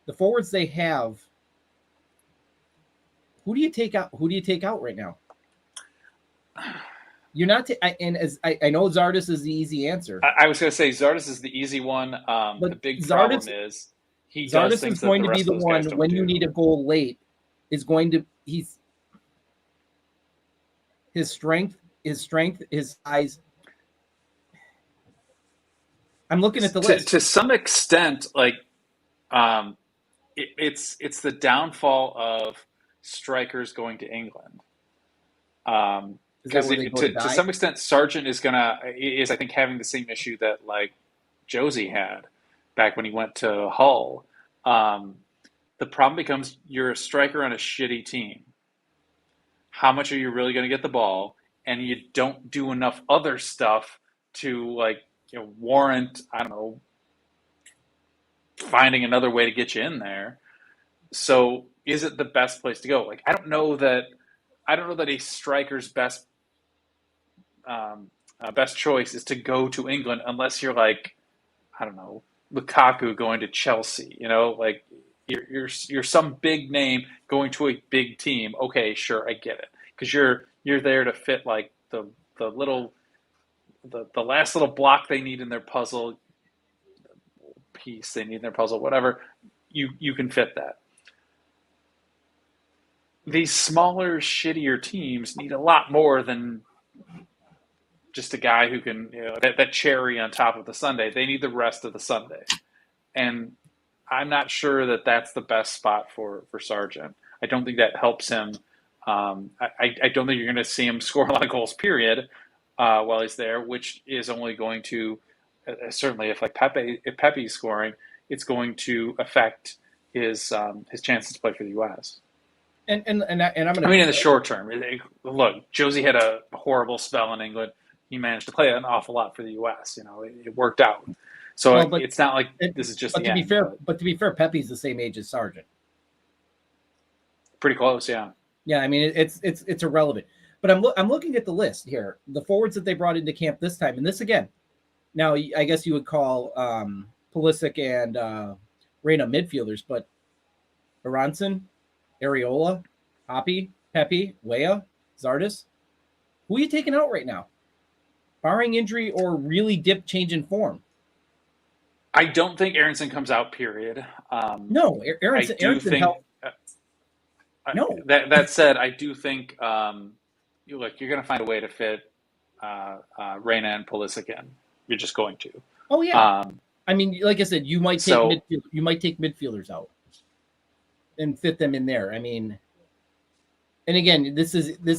the forwards they have, who do you take out? Who do you take out right now? You're not, and as I know, Zardes is the easy answer, I was going to say Zardes is the easy one. The but big problem is he does Zardes is things that going the to be rest the of those guys one don't when you do. need a goal late. Is going to his strength, his size. I'm looking at the list. To some extent, like it's the downfall of strikers going to England. Is that Because where they go to to die? some extent, Sargent is I think having the same issue that like Josie had back when he went to Hull. Um, the problem becomes you're a striker on a shitty team. How much are you really going to get the ball? And you don't do enough other stuff to like warrant I don't know finding another way to get you in there. So is it the best place to go? Like I don't know that a striker's best choice is to go to England unless you're like I don't know Lukaku going to Chelsea. Like you're some big name going to a big team. Okay, sure, I get it because you're there to fit like the little the last little block they need in their puzzle. piece they need in their puzzle, whatever, you can fit that. These smaller, shittier teams need a lot more than just a guy who can, that cherry on top of the sundae. They need the rest of the sundae. And I'm not sure that that's the best spot for Sargent. I don't think that helps him. I don't think you're going to see him score a lot of goals, period, while he's there, which is only going to, certainly if Pepe's scoring, it's going to affect his chances to play for the U.S. And I'm going to. I mean, in the short term, look, Josie had a horrible spell in England. He managed to play an awful lot for the U.S. It worked out. So it's not like this is just the end. But to be fair, Pepe's the same age as Sargent. Pretty close, yeah. Yeah, I mean it's irrelevant. But I'm looking at the list here, the forwards that they brought into camp this time, and this again. Now I guess you would call Pulisic and Reyna midfielders, but Aronson, Areola, Hoppy, Pepe, Weah, Zardes. Who are you taking out right now? Barring injury or really dip change in form? I don't think Aronson comes out, period. No, Aronson helped. No. That said, I do think you're going to find a way to fit Reyna and Pulisic in. You're just going to. Oh yeah. I mean, like I said, you might take midfielders out and fit them in there. I mean, and again,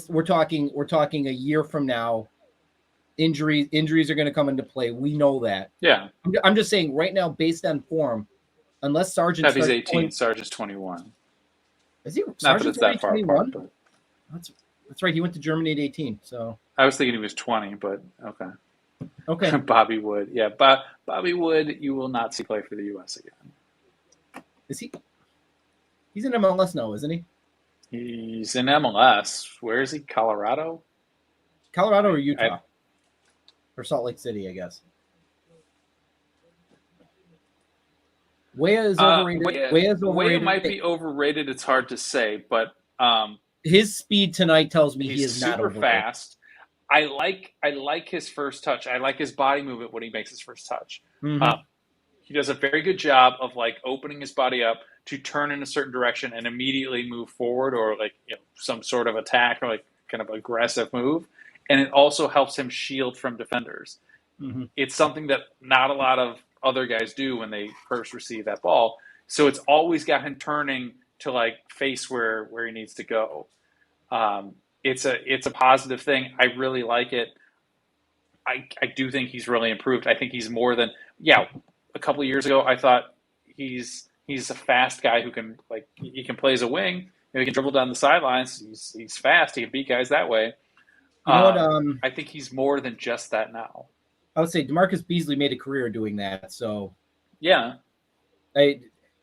we're talking a year from now. Injuries are going to come into play. We know that. Yeah. I'm just saying right now, based on form, unless Sargent. Pepe's 18, Sargent's 21. Is he? Not that it's that far apart, but that's right. He went to Germany at 18. So I was thinking he was 20, but okay. Okay. Bobby Wood, yeah, Bobby Wood, you will not see play for the U.S. again. Is he? He's in MLS now, isn't he? He's in MLS. Where is he? Colorado or Utah? Or Salt Lake City, I guess. Weah is overrated. Weah might be overrated. It's hard to say, but his speed tonight tells me he is super not overrated. Fast. I like his first touch. I like his body movement when he makes his first touch. Mm-hmm. He does a very good job of opening his body up to turn in a certain direction and immediately move forward, or some sort of attack or kind of aggressive move. And it also helps him shield from defenders. Mm-hmm. It's something that not a lot of other guys do when they first receive that ball. So it's always got him turning to face where he needs to go. It's a positive thing. I really like it. I do think he's really improved. I think he's more than a couple of years ago I thought he's a fast guy who can he can play as a wing. He can dribble down the sidelines. He's fast. He can beat guys that way. You know what? I think he's more than just that now. I would say DeMarcus Beasley made a career doing that. So yeah,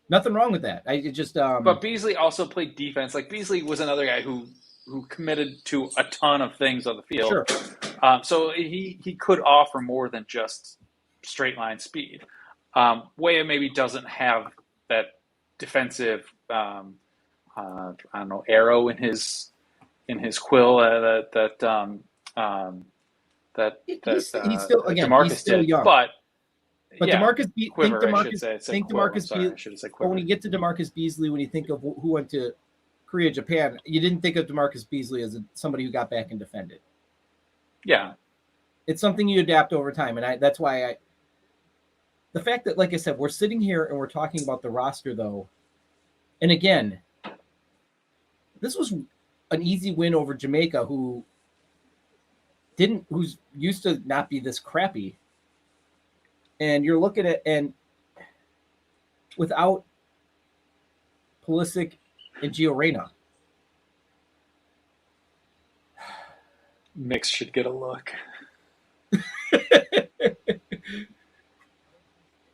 nothing wrong with that. But Beasley also played defense. Beasley was another guy who committed to a ton of things on the field. Sure. So he could offer more than just straight line speed. Weah maybe doesn't have that defensive arrow in his quill he's still DeMarcus did, young. but DeMarcus Beasley. When you get to DeMarcus Beasley, when you think of who went to Korea, Japan, you didn't think of DeMarcus Beasley as somebody who got back and defended. Yeah, it's something you adapt over time, and that's why the fact that, like I said, we're sitting here and we're talking about the roster, though, and again, this was an easy win over Jamaica, who's used to not be this crappy. And you're looking at, and without Pulisic and Gio Reyna, Mix should get a look.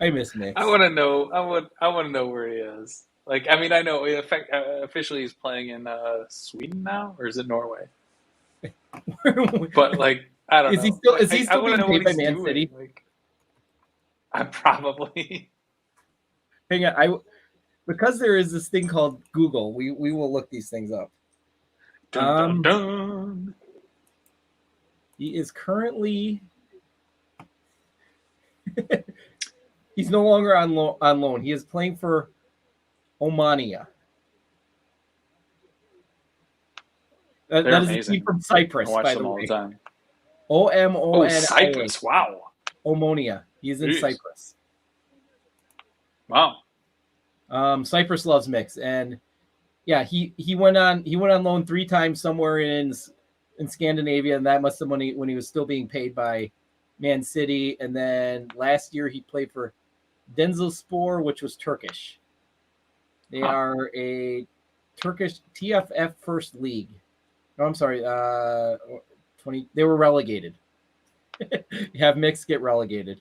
I miss Mix. I want to know. I want to know where he is. I know officially he's playing in Sweden now, or is it Norway? But I don't know. Is he still being paid by Man City? I'm probably. Hang on, because there is this thing called Google. We will look these things up. Dun, dun, dun. He is currently. He's no longer on loan. He is playing for Omonia. They're that is a amazing. team from I Cyprus, watch by them the all the way. time. Omonia. Oh, Cyprus! Wow. Omonia. He's in Jeez. Cyprus. Wow. Cyprus loves mix, and yeah, he went on loan 3 times somewhere in Scandinavia, and that must have when he was still being paid by Man City, and then last year he played for Denizlispor, which was Turkish. They are a Turkish TFF First League. No, I'm sorry, 20. They were relegated. You have mix get relegated.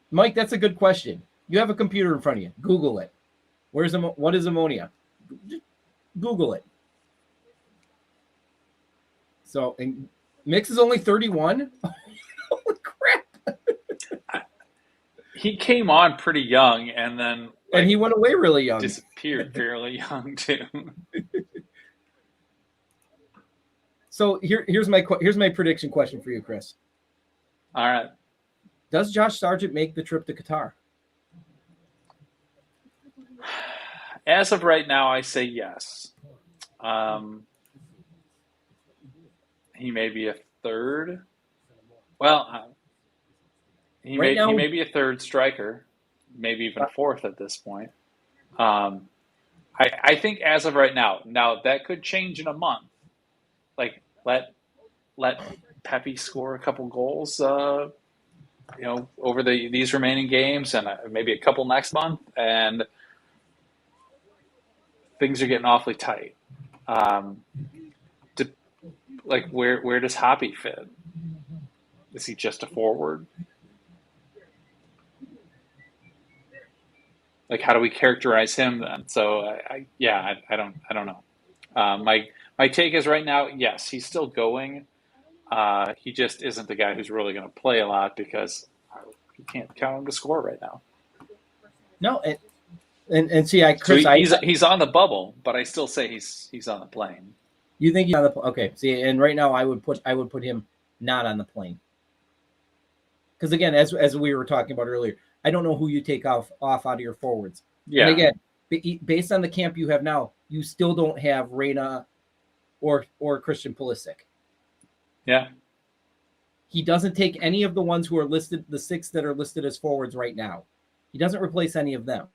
Mike, that's a good question. You have a computer in front of you. Google it. What is ammonia? Just Google it. So, and Mix is only 31. Holy crap! He came on pretty young, and then and he went away really young. Disappeared fairly young too. So here's my prediction question for you, Chris. All right. Does Josh Sargent make the trip to Qatar? As of right now, I say yes. He may be a third. Well, he may be a third striker, maybe even a fourth at this point. I think as of right now. Now that could change in a month. Like let Pepe score a couple goals, over these remaining games, and maybe a couple next month, and things are getting awfully tight. Where does Hoppy fit? Is he just a forward? Like, how do we characterize him then? So I don't know. My take is right now, yes, he's still going. He just isn't the guy who's really going to play a lot because you can't count him to score right now. No, and see, Chris, so he's on the bubble, but I still say he's on the plane. You think he's on the okay? See, and right now I would put him not on the plane because again, as we were talking about earlier, I don't know who you take off out of your forwards. Yeah. And again, based on the camp you have now, you still don't have Reyna or Christian Pulisic. Yeah. He doesn't take any of the ones who are listed, the 6 that are listed as forwards right now. He doesn't replace any of them.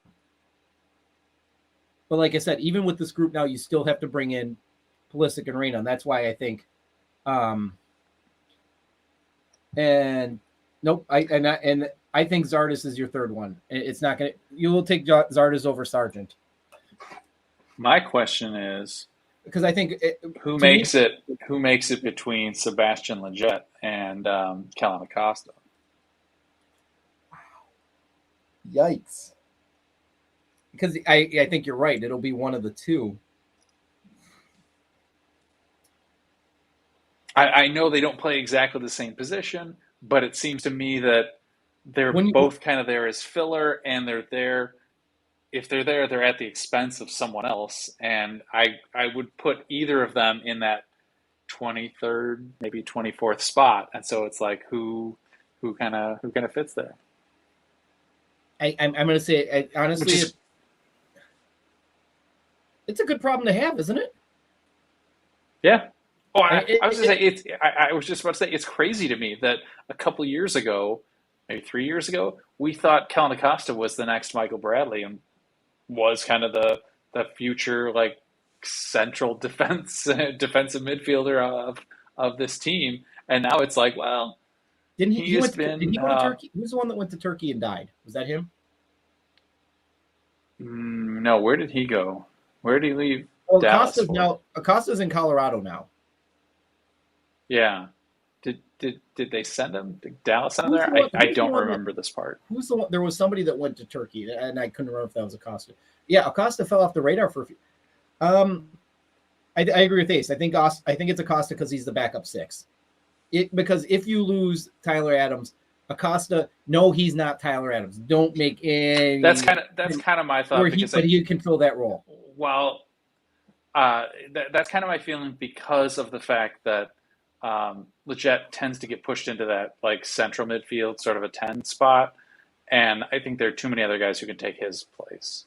But like I said, even with this group now, you still have to bring in Pulisic and Reyna. And that's why I think I think Zardes is your third one. It's not going to – you will take Zardes over Sargent. My question is – because I think who makes it between Sebastian Lletget and Callum Acosta? Yikes! Because I think you're right. It'll be one of the two. I know they don't play exactly the same position, but it seems to me that they're both kind of there as filler, and they're there. If they're there, they're at the expense of someone else, and I would put either of them in that 23rd, maybe 24th spot, and so it's like who kind of fits there. I'm going to say honestly, it's a good problem to have, isn't it? Yeah. Oh, I was just say I was just about to say it's crazy to me that a couple of years ago, maybe 3 years ago, we thought Callum Acosta was the next Michael Bradley and was kind of the future like central defensive midfielder of this team, and now it's like, well, did he go to Turkey? Who's the one that went to Turkey and died? Was that him? No, where did he go? Where did he leave? Well, Acosta's in Colorado now. Yeah. Did they send him to Dallas out there? I don't remember this part. Who's the one? There was somebody that went to Turkey, and I couldn't remember if that was Acosta. Yeah, Acosta fell off the radar for a few. I agree with Ace. I think it's Acosta because he's the backup 6. Because if you lose Tyler Adams, Acosta, no, he's not Tyler Adams. Don't make any. That's kind of my thought. But he can fill that role. Well, that's kind of my feeling because of the fact that Leggett tends to get pushed into that like central midfield, sort of a 10 spot. And I think there are too many other guys who can take his place.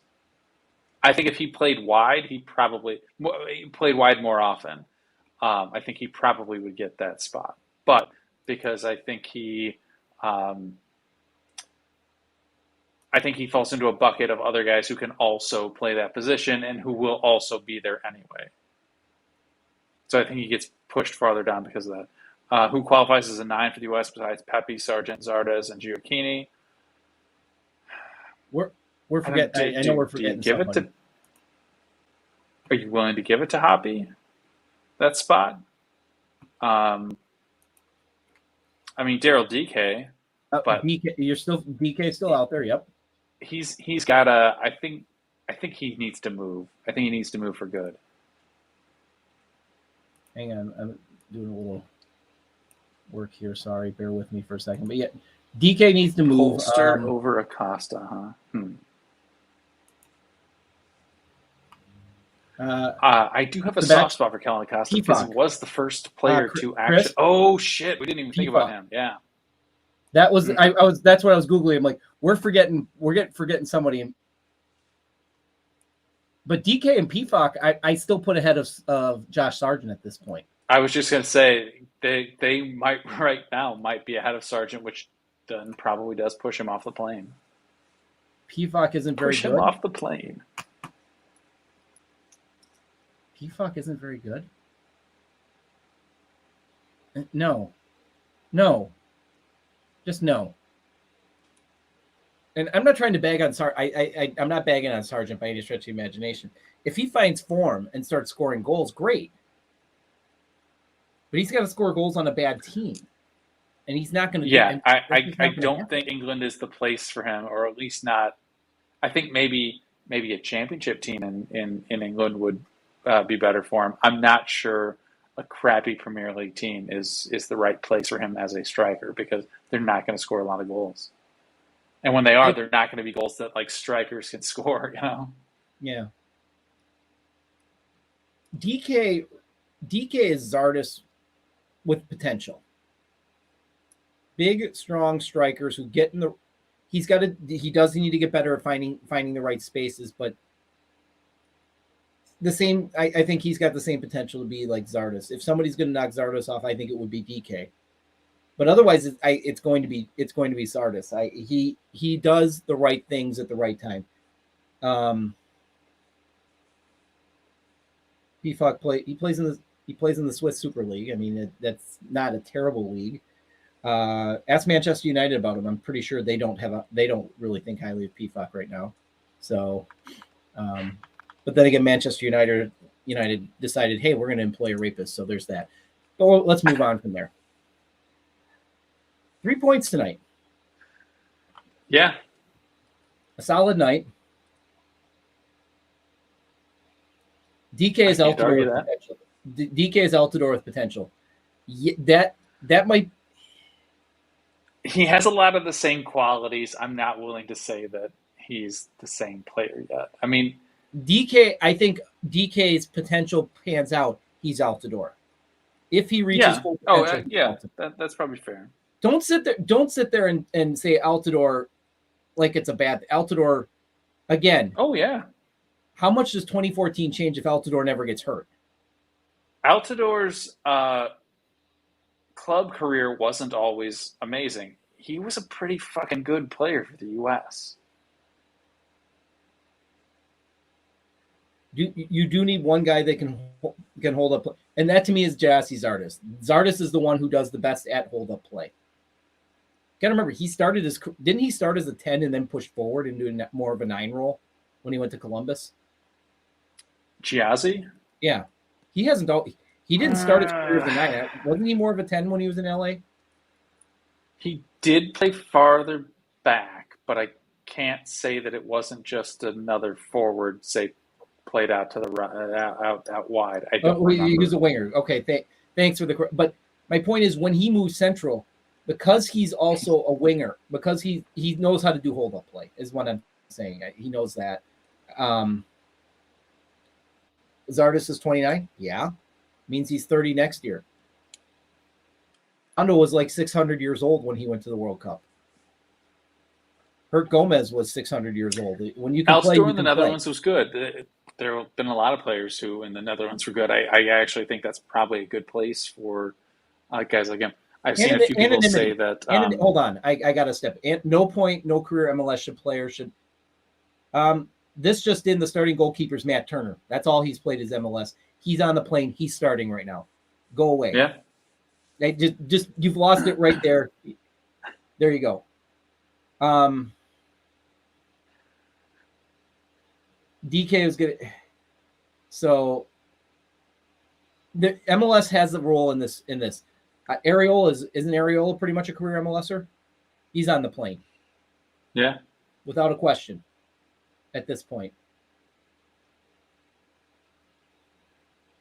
I think if he played wide, he played wide more often. I think he probably would get that spot. But because um, I think he falls into a bucket of other guys who can also play that position and who will also be there anyway. So I think he gets pushed farther down because of that. Who qualifies as a 9 for the U.S. besides Pepe, Sargent, Zardes, and Gioacchini? We're forgetting. I know we're forgetting somebody. Are you willing to give it to Hoppy? That spot? I mean Daryl DK, but DK still out there. Yep. he's got a. I think he needs to move. I think he needs to move for good. Hang on, I'm doing a little work here. Sorry, bear with me for a second. But yeah, DK needs to move. Polster over Acosta, huh? I do have a soft spot for Kellen Acosta because he was the first player to actually. Oh shit! We didn't even think about him. Yeah, that was I was. That's what I was googling. I'm like, we're forgetting somebody. But DK and PFOC, I still put ahead of Josh Sargent at this point. I was just gonna say they might right now might be ahead of Sargent, which then probably does push him off the plane. PFOC isn't very good. Push him off the plane. PFOC isn't very good. No. Just no. And I'm not trying to bag on I'm not bagging on Sargent by any stretch of the imagination. If he finds form and starts scoring goals, great. But he's got to score goals on a bad team, and he's not going to. Yeah, I don't think England is the place for him, or at least not. I think maybe a championship team in England would be better for him. I'm not sure a crappy Premier League team is the right place for him as a striker because they're not going to score a lot of goals. And when they are, they're not going to be goals that like strikers can score, you know? Yeah. DK is Zardes with potential. Big, strong strikers who get in the. He does need to get better at finding the right spaces, but the same. I think he's got the same potential to be like Zardes. If somebody's going to knock Zardes off, I think it would be DK. But otherwise, it's going to be Zardes. He does the right things at the right time. He plays in the Swiss Super League. I mean, that's not a terrible league. Ask Manchester United about him. I'm pretty sure they don't really think highly of PFOC right now. So, but then again, Manchester United decided, hey, we're going to employ a rapist. So there's that. But let's move on from there. 3 points tonight. Yeah. A solid night. DK is Altidore with potential. DK is Altidore with potential. That might. He has a lot of the same qualities. I'm not willing to say that he's the same player yet. I mean, I think DK's potential pans out. He's Altidore. If he reaches full potential, that's probably fair. Don't sit there and say Altidore like it's a bad Altidore again. Oh yeah. How much does 2014 change if Altidore never gets hurt? Altidore's club career wasn't always amazing. He was a pretty fucking good player for the U.S. You do need one guy that can hold up, and that to me is Jassy Zardes. Zardes is the one who does the best at hold up play. Got to remember, didn't he start as a 10 and then push forward into more of a 9 role when he went to Columbus? Giazzi? Yeah, he didn't start his career as a 9. Wasn't he more of a 10 when he was in LA? He did play farther back, but I can't say that it wasn't just another forward, say, played out to the out wide. I don't remember. He was a winger. Okay, thanks for the. But my point is, when he moves central, because he's also a winger, because he knows how to do hold up play, is what I'm saying. He knows that. Zardes is 29. Yeah, means he's 30 next year. Rondo was like 600 years old when he went to the World Cup. Hurt Gomez was 600 years old. When you can play, Altidore you in the can play. Netherlands was good. There have been a lot of players who in the Netherlands were good. I actually think that's probably a good place for guys like him. I've seen a few people say Anonymity. that. Hold on, I got to step. No point, no career MLS player should. This just in, the starting goalkeeper's Matt Turner. That's all he's played is MLS. He's on the plane. He's starting right now. Go away. Yeah. They just you've lost it right there. There you go. DK was good. So the MLS has a role in this. Ariola isn't Ariola pretty much a career MLSer? He's on the plane. Yeah. Without a question at this point.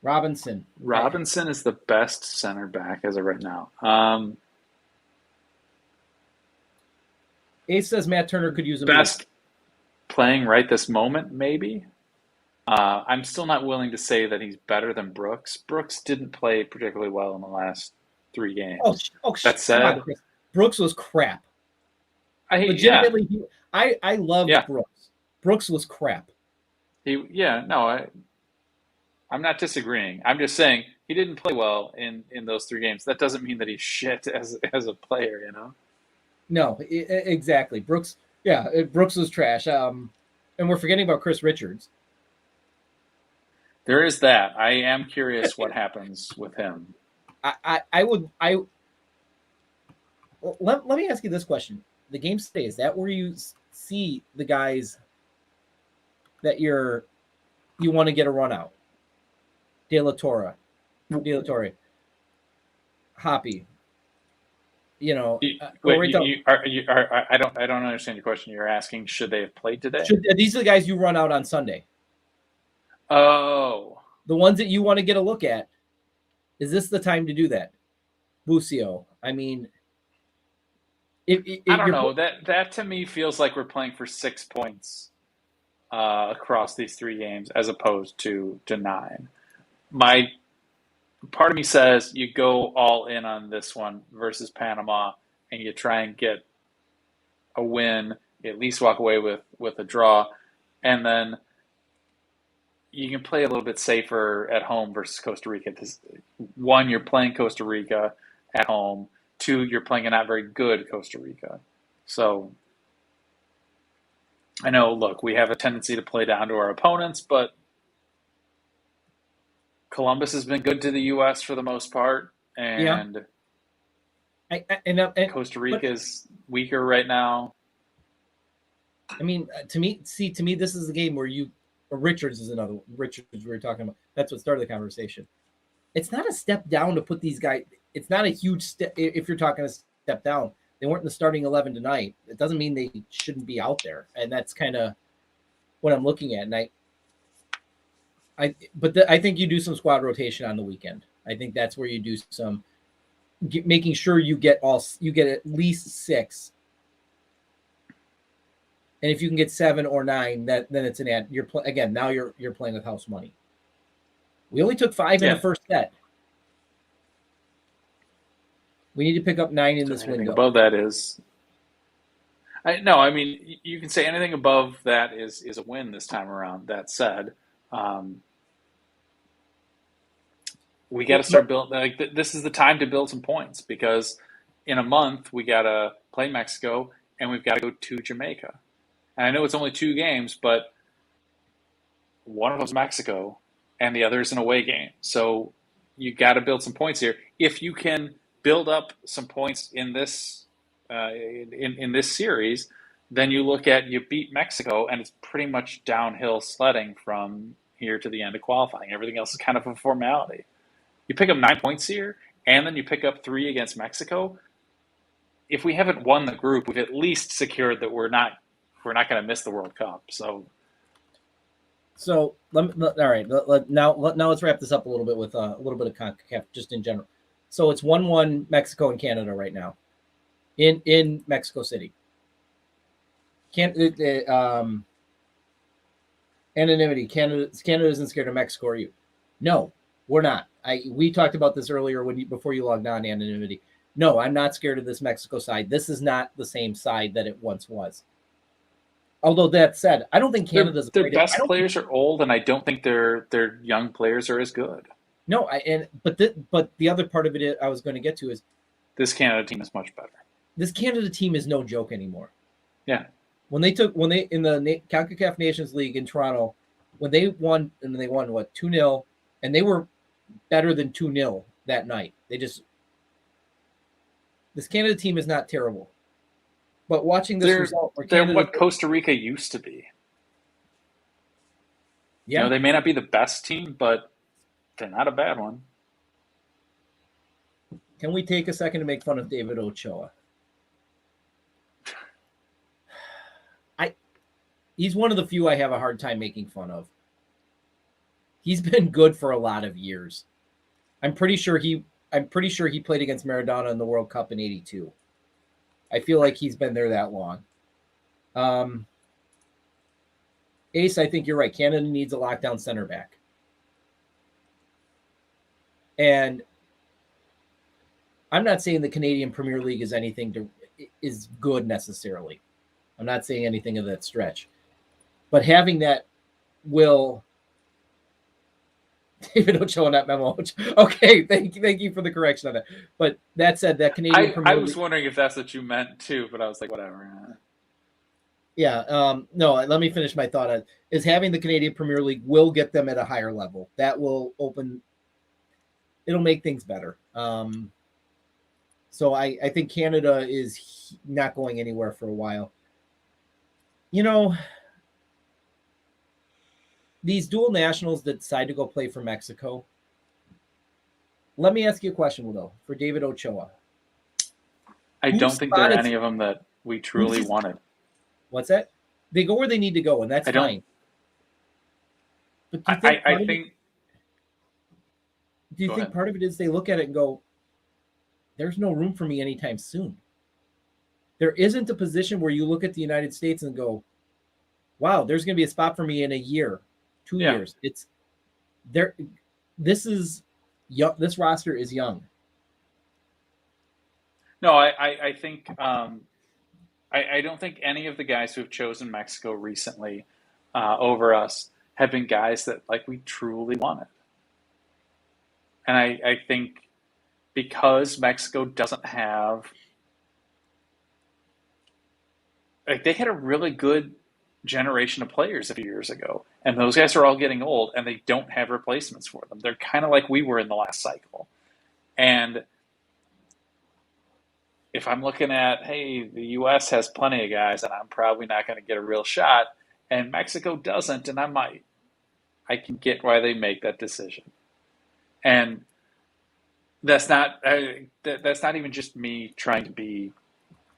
Robinson is the best center back as of right now. Ace says Matt Turner could use a best playing right this moment, maybe. I'm still not willing to say that he's better than Brooks. Brooks didn't play particularly well in the last 3 games. That said, Brooks was crap. Legitimately, I love Brooks. Brooks was crap. I'm not disagreeing. I'm just saying he didn't play well in those 3 games. That doesn't mean that he's shit as a player, you know? No, exactly. Brooks was trash. And we're forgetting about Chris Richards. There is that. I am curious what happens with him. Let me ask you this question. The game today, is that where you see the guys that you want to get a run out? De La Torre, Hoppy. You know, I don't understand your question. You're asking, should they have played today? These are the guys you run out on Sunday. Oh, the ones that you want to get a look at. Is this the time to do that? Busio. I mean, I don't know. That to me feels like we're playing for 6 points across these 3 games as opposed to 9. My part of me says you go all in on this one versus Panama, and you try and get a win, at least walk away with a draw, and then you can play a little bit safer at home versus Costa Rica. 1, you're playing Costa Rica at home. 2, you're playing a not very good Costa Rica. So I know, look, we have a tendency to play down to our opponents, but Columbus has been good to the U.S. for the most part, and Costa Rica is weaker right now. I mean, to me, this is the game where Richards is another. Richards we were talking about. That's what started the conversation. It's not a step down to put these guys. It's not a huge step. If you're talking a step down, they weren't in the starting 11 tonight. It doesn't mean they shouldn't be out there, and that's kind of what I'm looking at. And I think you do some squad rotation on the weekend. I think that's where you do some making sure you get at least 6. And if you can get 7 or 9, then it's an ad. You're playing with house money. We only took 5 in the first set. We need to pick up 9 in this window. Above that is, I mean, you can say anything above that is a win this time around. That said, we got to start building. This is the time to build some points, because in a month we got to play Mexico and we've got to go to Jamaica. And I know it's only 2 games, but one of them's Mexico and the other is an away game. So you got to build some points here. If you can build up some points in this in this series, then you beat Mexico, and it's pretty much downhill sledding from here to the end of qualifying. Everything else is kind of a formality. You pick up 9 points here, and then you pick up 3 against Mexico. If we haven't won the group, we've at least secured that we're not going to miss the World Cup. So all right. Now let's wrap this up a little bit with a little bit of CONCACAF just in general. So it's 1-1 Mexico and Canada right now, in Mexico City. Anonymity. Canada isn't scared of Mexico, are you? No, we're not. We talked about this earlier before you logged on. Anonymity. No, I'm not scared of this Mexico side. This is not the same side that it once was. Although that said, I don't think Canada's Their afraid of, I best don't think, players are old, and I don't think their young players are as good. no, but the other part of it I was going to get to is This Canada team is much better. this Canada team is no joke anymore. Yeah. When they in the CONCACAF Nations League in Toronto, when they won what 2-0, and they were better than 2-0 that night. This Canada team is not terrible. But watching this result, they're what Costa Rica used to be. Yeah. You know, they may not be the best team, but they're not a bad one. Can we take a second to make fun of David Ochoa? He's one of the few I have a hard time making fun of. He's been good for a lot of years. I'm pretty sure he played against Maradona in the World Cup in '82. I feel like he's been there that long. Ace, I think you're right. Canada needs a lockdown center back. And I'm not saying the Canadian Premier League is good necessarily. I'm not saying anything of that stretch. But having that will David Ochoa, not Memo Ochoa. Okay, thank you for the correction on that. But that said, that Canadian Premier I League, was wondering if that's what you meant too, but I was like, whatever. Yeah, no, let me finish my thought. Is having the Canadian Premier League will get them at a higher level. That will it'll make things better. So I think Canada is not going anywhere for a while. You know, these dual nationals that decide to go play for Mexico. Let me ask you a question, though, for David Ochoa. I don't think there are any of them that we truly wanted. What's that? They go where they need to go, and that's fine. But do you think part of it is they look at it and go, there's no room for me anytime soon? There isn't a position where you look at the United States and go, wow, there's going to be a spot for me in a year, 2 years. It's there. This roster is young. No, I think I don't think any of the guys who have chosen Mexico recently over us have been guys that like we truly wanted. And I think because Mexico doesn't have, like, they had a really good generation of players a few years ago, and those guys are all getting old, and they don't have replacements for them. They're kind of like we were in the last cycle. And if I'm looking at, hey, the U.S. has plenty of guys, and I'm probably not going to get a real shot, and Mexico doesn't, and I might, I can get why they make that decision. And that's not even just me trying to be,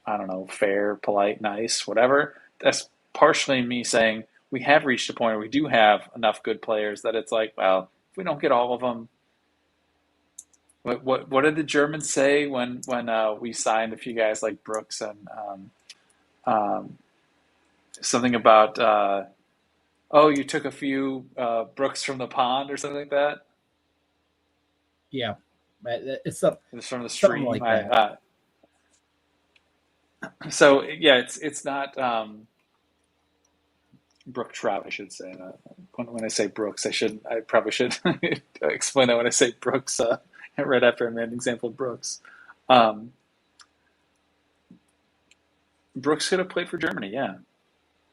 I don't know, fair, polite, nice, whatever. That's partially me saying we have reached a point where we do have enough good players that it's like, well, if we don't get all of them, what did the Germans say when we signed a few guys like Brooks and something about you took a few Brooks from the pond or something like that? Yeah, it's from the stream. Like that. So yeah, it's not Brook Trout, I should say. When I say Brooks, I probably should explain that when I say Brooks. Right after I made an example of Brooks. Brooks could have played for Germany, yeah.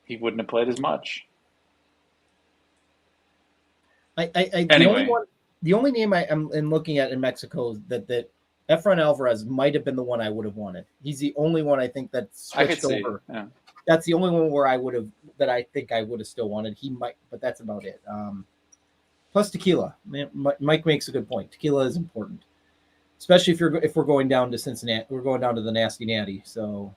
He wouldn't have played as much. Anyway. The only name I'm looking at in Mexico is that Efrain Alvarez might have been the one I would have wanted. He's the only one I think that switched over. Yeah. That's the only one where I think I would have still wanted. He might, but that's about it. Plus tequila. Mike makes a good point. Tequila is important, especially if we're going down to Cincinnati. We're going down to the Nasty Natty. So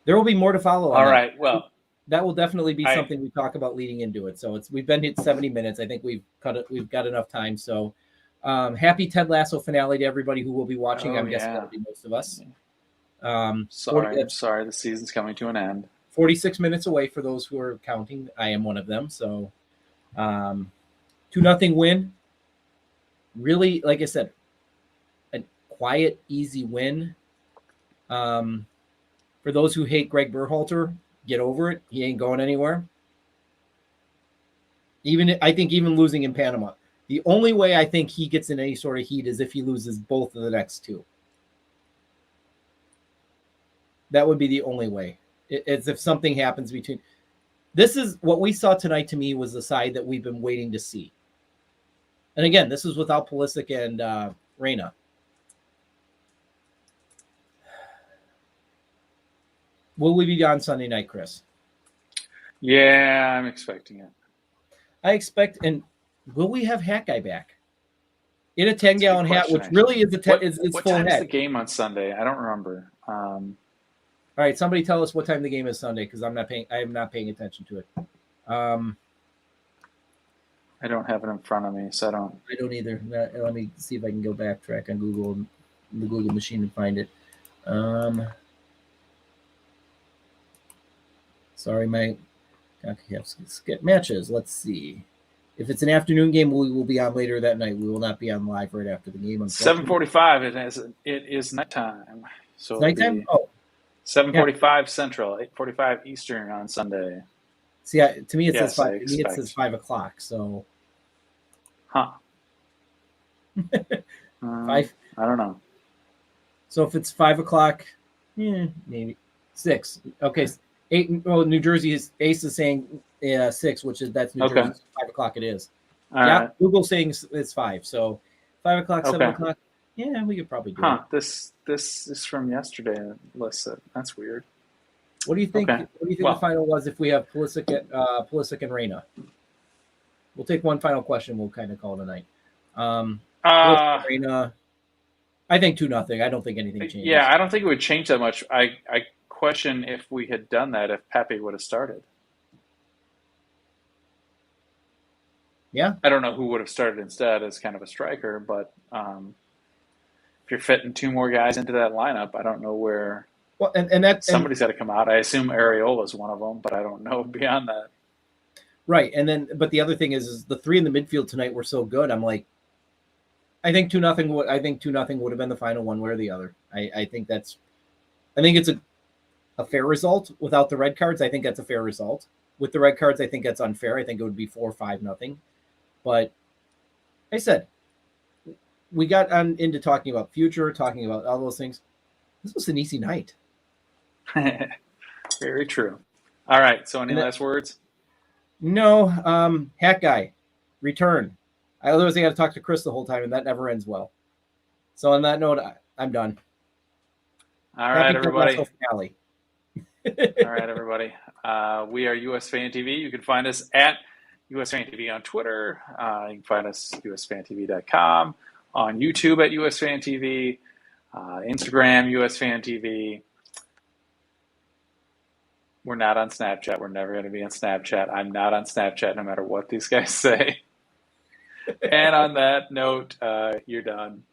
there will be more to follow. All right. Well, that will definitely be something we talk about leading into it. So we've been at 70 minutes. I think we've got enough time. So happy Ted Lasso finale to everybody who will be watching. I'm guessing that'll be most of us. Sorry, the season's coming to an end. 46 minutes away for those who are counting. I am one of them. So 2-0 win. Really, like I said, quiet, easy win. For those who hate Greg Berhalter, get over it. He ain't going anywhere. I think even losing in Panama, the only way I think he gets in any sort of heat is if he loses both of the next two. That would be the only way. It's if something happens between. This is what we saw tonight. To me, was the side that we've been waiting to see. And again, this is without Pulisic and Reyna. Will we be on Sunday night, Chris? Yeah, I'm expecting it. I expect, and will we have Hat Guy back in a 10-gallon hat, which really is it's what full time hat. is the game on Sunday? I don't remember. All right, somebody tell us what time the game is Sunday, because I am not paying attention to it. I don't have it in front of me, so I don't. I don't either. Let me see if I can go backtrack on Google, the Google machine, and find it. Sorry, my skip matches. Let's see. If it's an afternoon game, we will be on later that night. We will not be on live right after the game. 7:45. It is nighttime. So nighttime. 7:45 Central, 8:45 Eastern on Sunday. See, to me it says 5. To me it says 5 o'clock. So, huh? 5. I don't know. So if it's 5 o'clock, maybe 6. Okay, 8. Well, New Jersey's Ace is saying 6, that's New Jersey. 5 o'clock it is. Right. Google's saying it's 5. So 5 o'clock, 7 o'clock. Yeah, we could probably do it. This is from yesterday. Listen, that's weird. What do you think? What do you think the final was if we have Pulisic and Reyna? We'll take one final question. We'll kind of call it a night. Reyna, I think 2-0. I don't think anything changes. Yeah, I don't think it would change that much. I question if we had done that if Pepe would have started. Yeah. I don't know who would have started instead as kind of a striker, but if you're fitting 2 more guys into that lineup, I don't know where. Well, and that somebody's got to come out. I assume Areola is one of them, but I don't know beyond that. Right, but the other thing is the 3 in the midfield tonight were so good. I'm like, I think 2-0. I think 2-0 would have been the final one way or the other. I think it's a fair result without the red cards. I think that's a fair result. With the red cards, I think that's unfair. I think it would be 4 or 5-0. But I said, we got into talking about future, talking about all those things. This was an easy night. Very true. All right. So any last words? No. Hat Guy, return. Otherwise, I got to talk to Chris the whole time, and that never ends well. So on that note, I'm done. All right, everybody. All right, everybody. We are USfanTV. You can find us at USfanTV on Twitter. You can find us at USFanTV.com, on YouTube at USfanTV, Instagram, USfanTV. We're not on Snapchat. We're never going to be on Snapchat. I'm not on Snapchat no matter what these guys say. And on that note, you're done.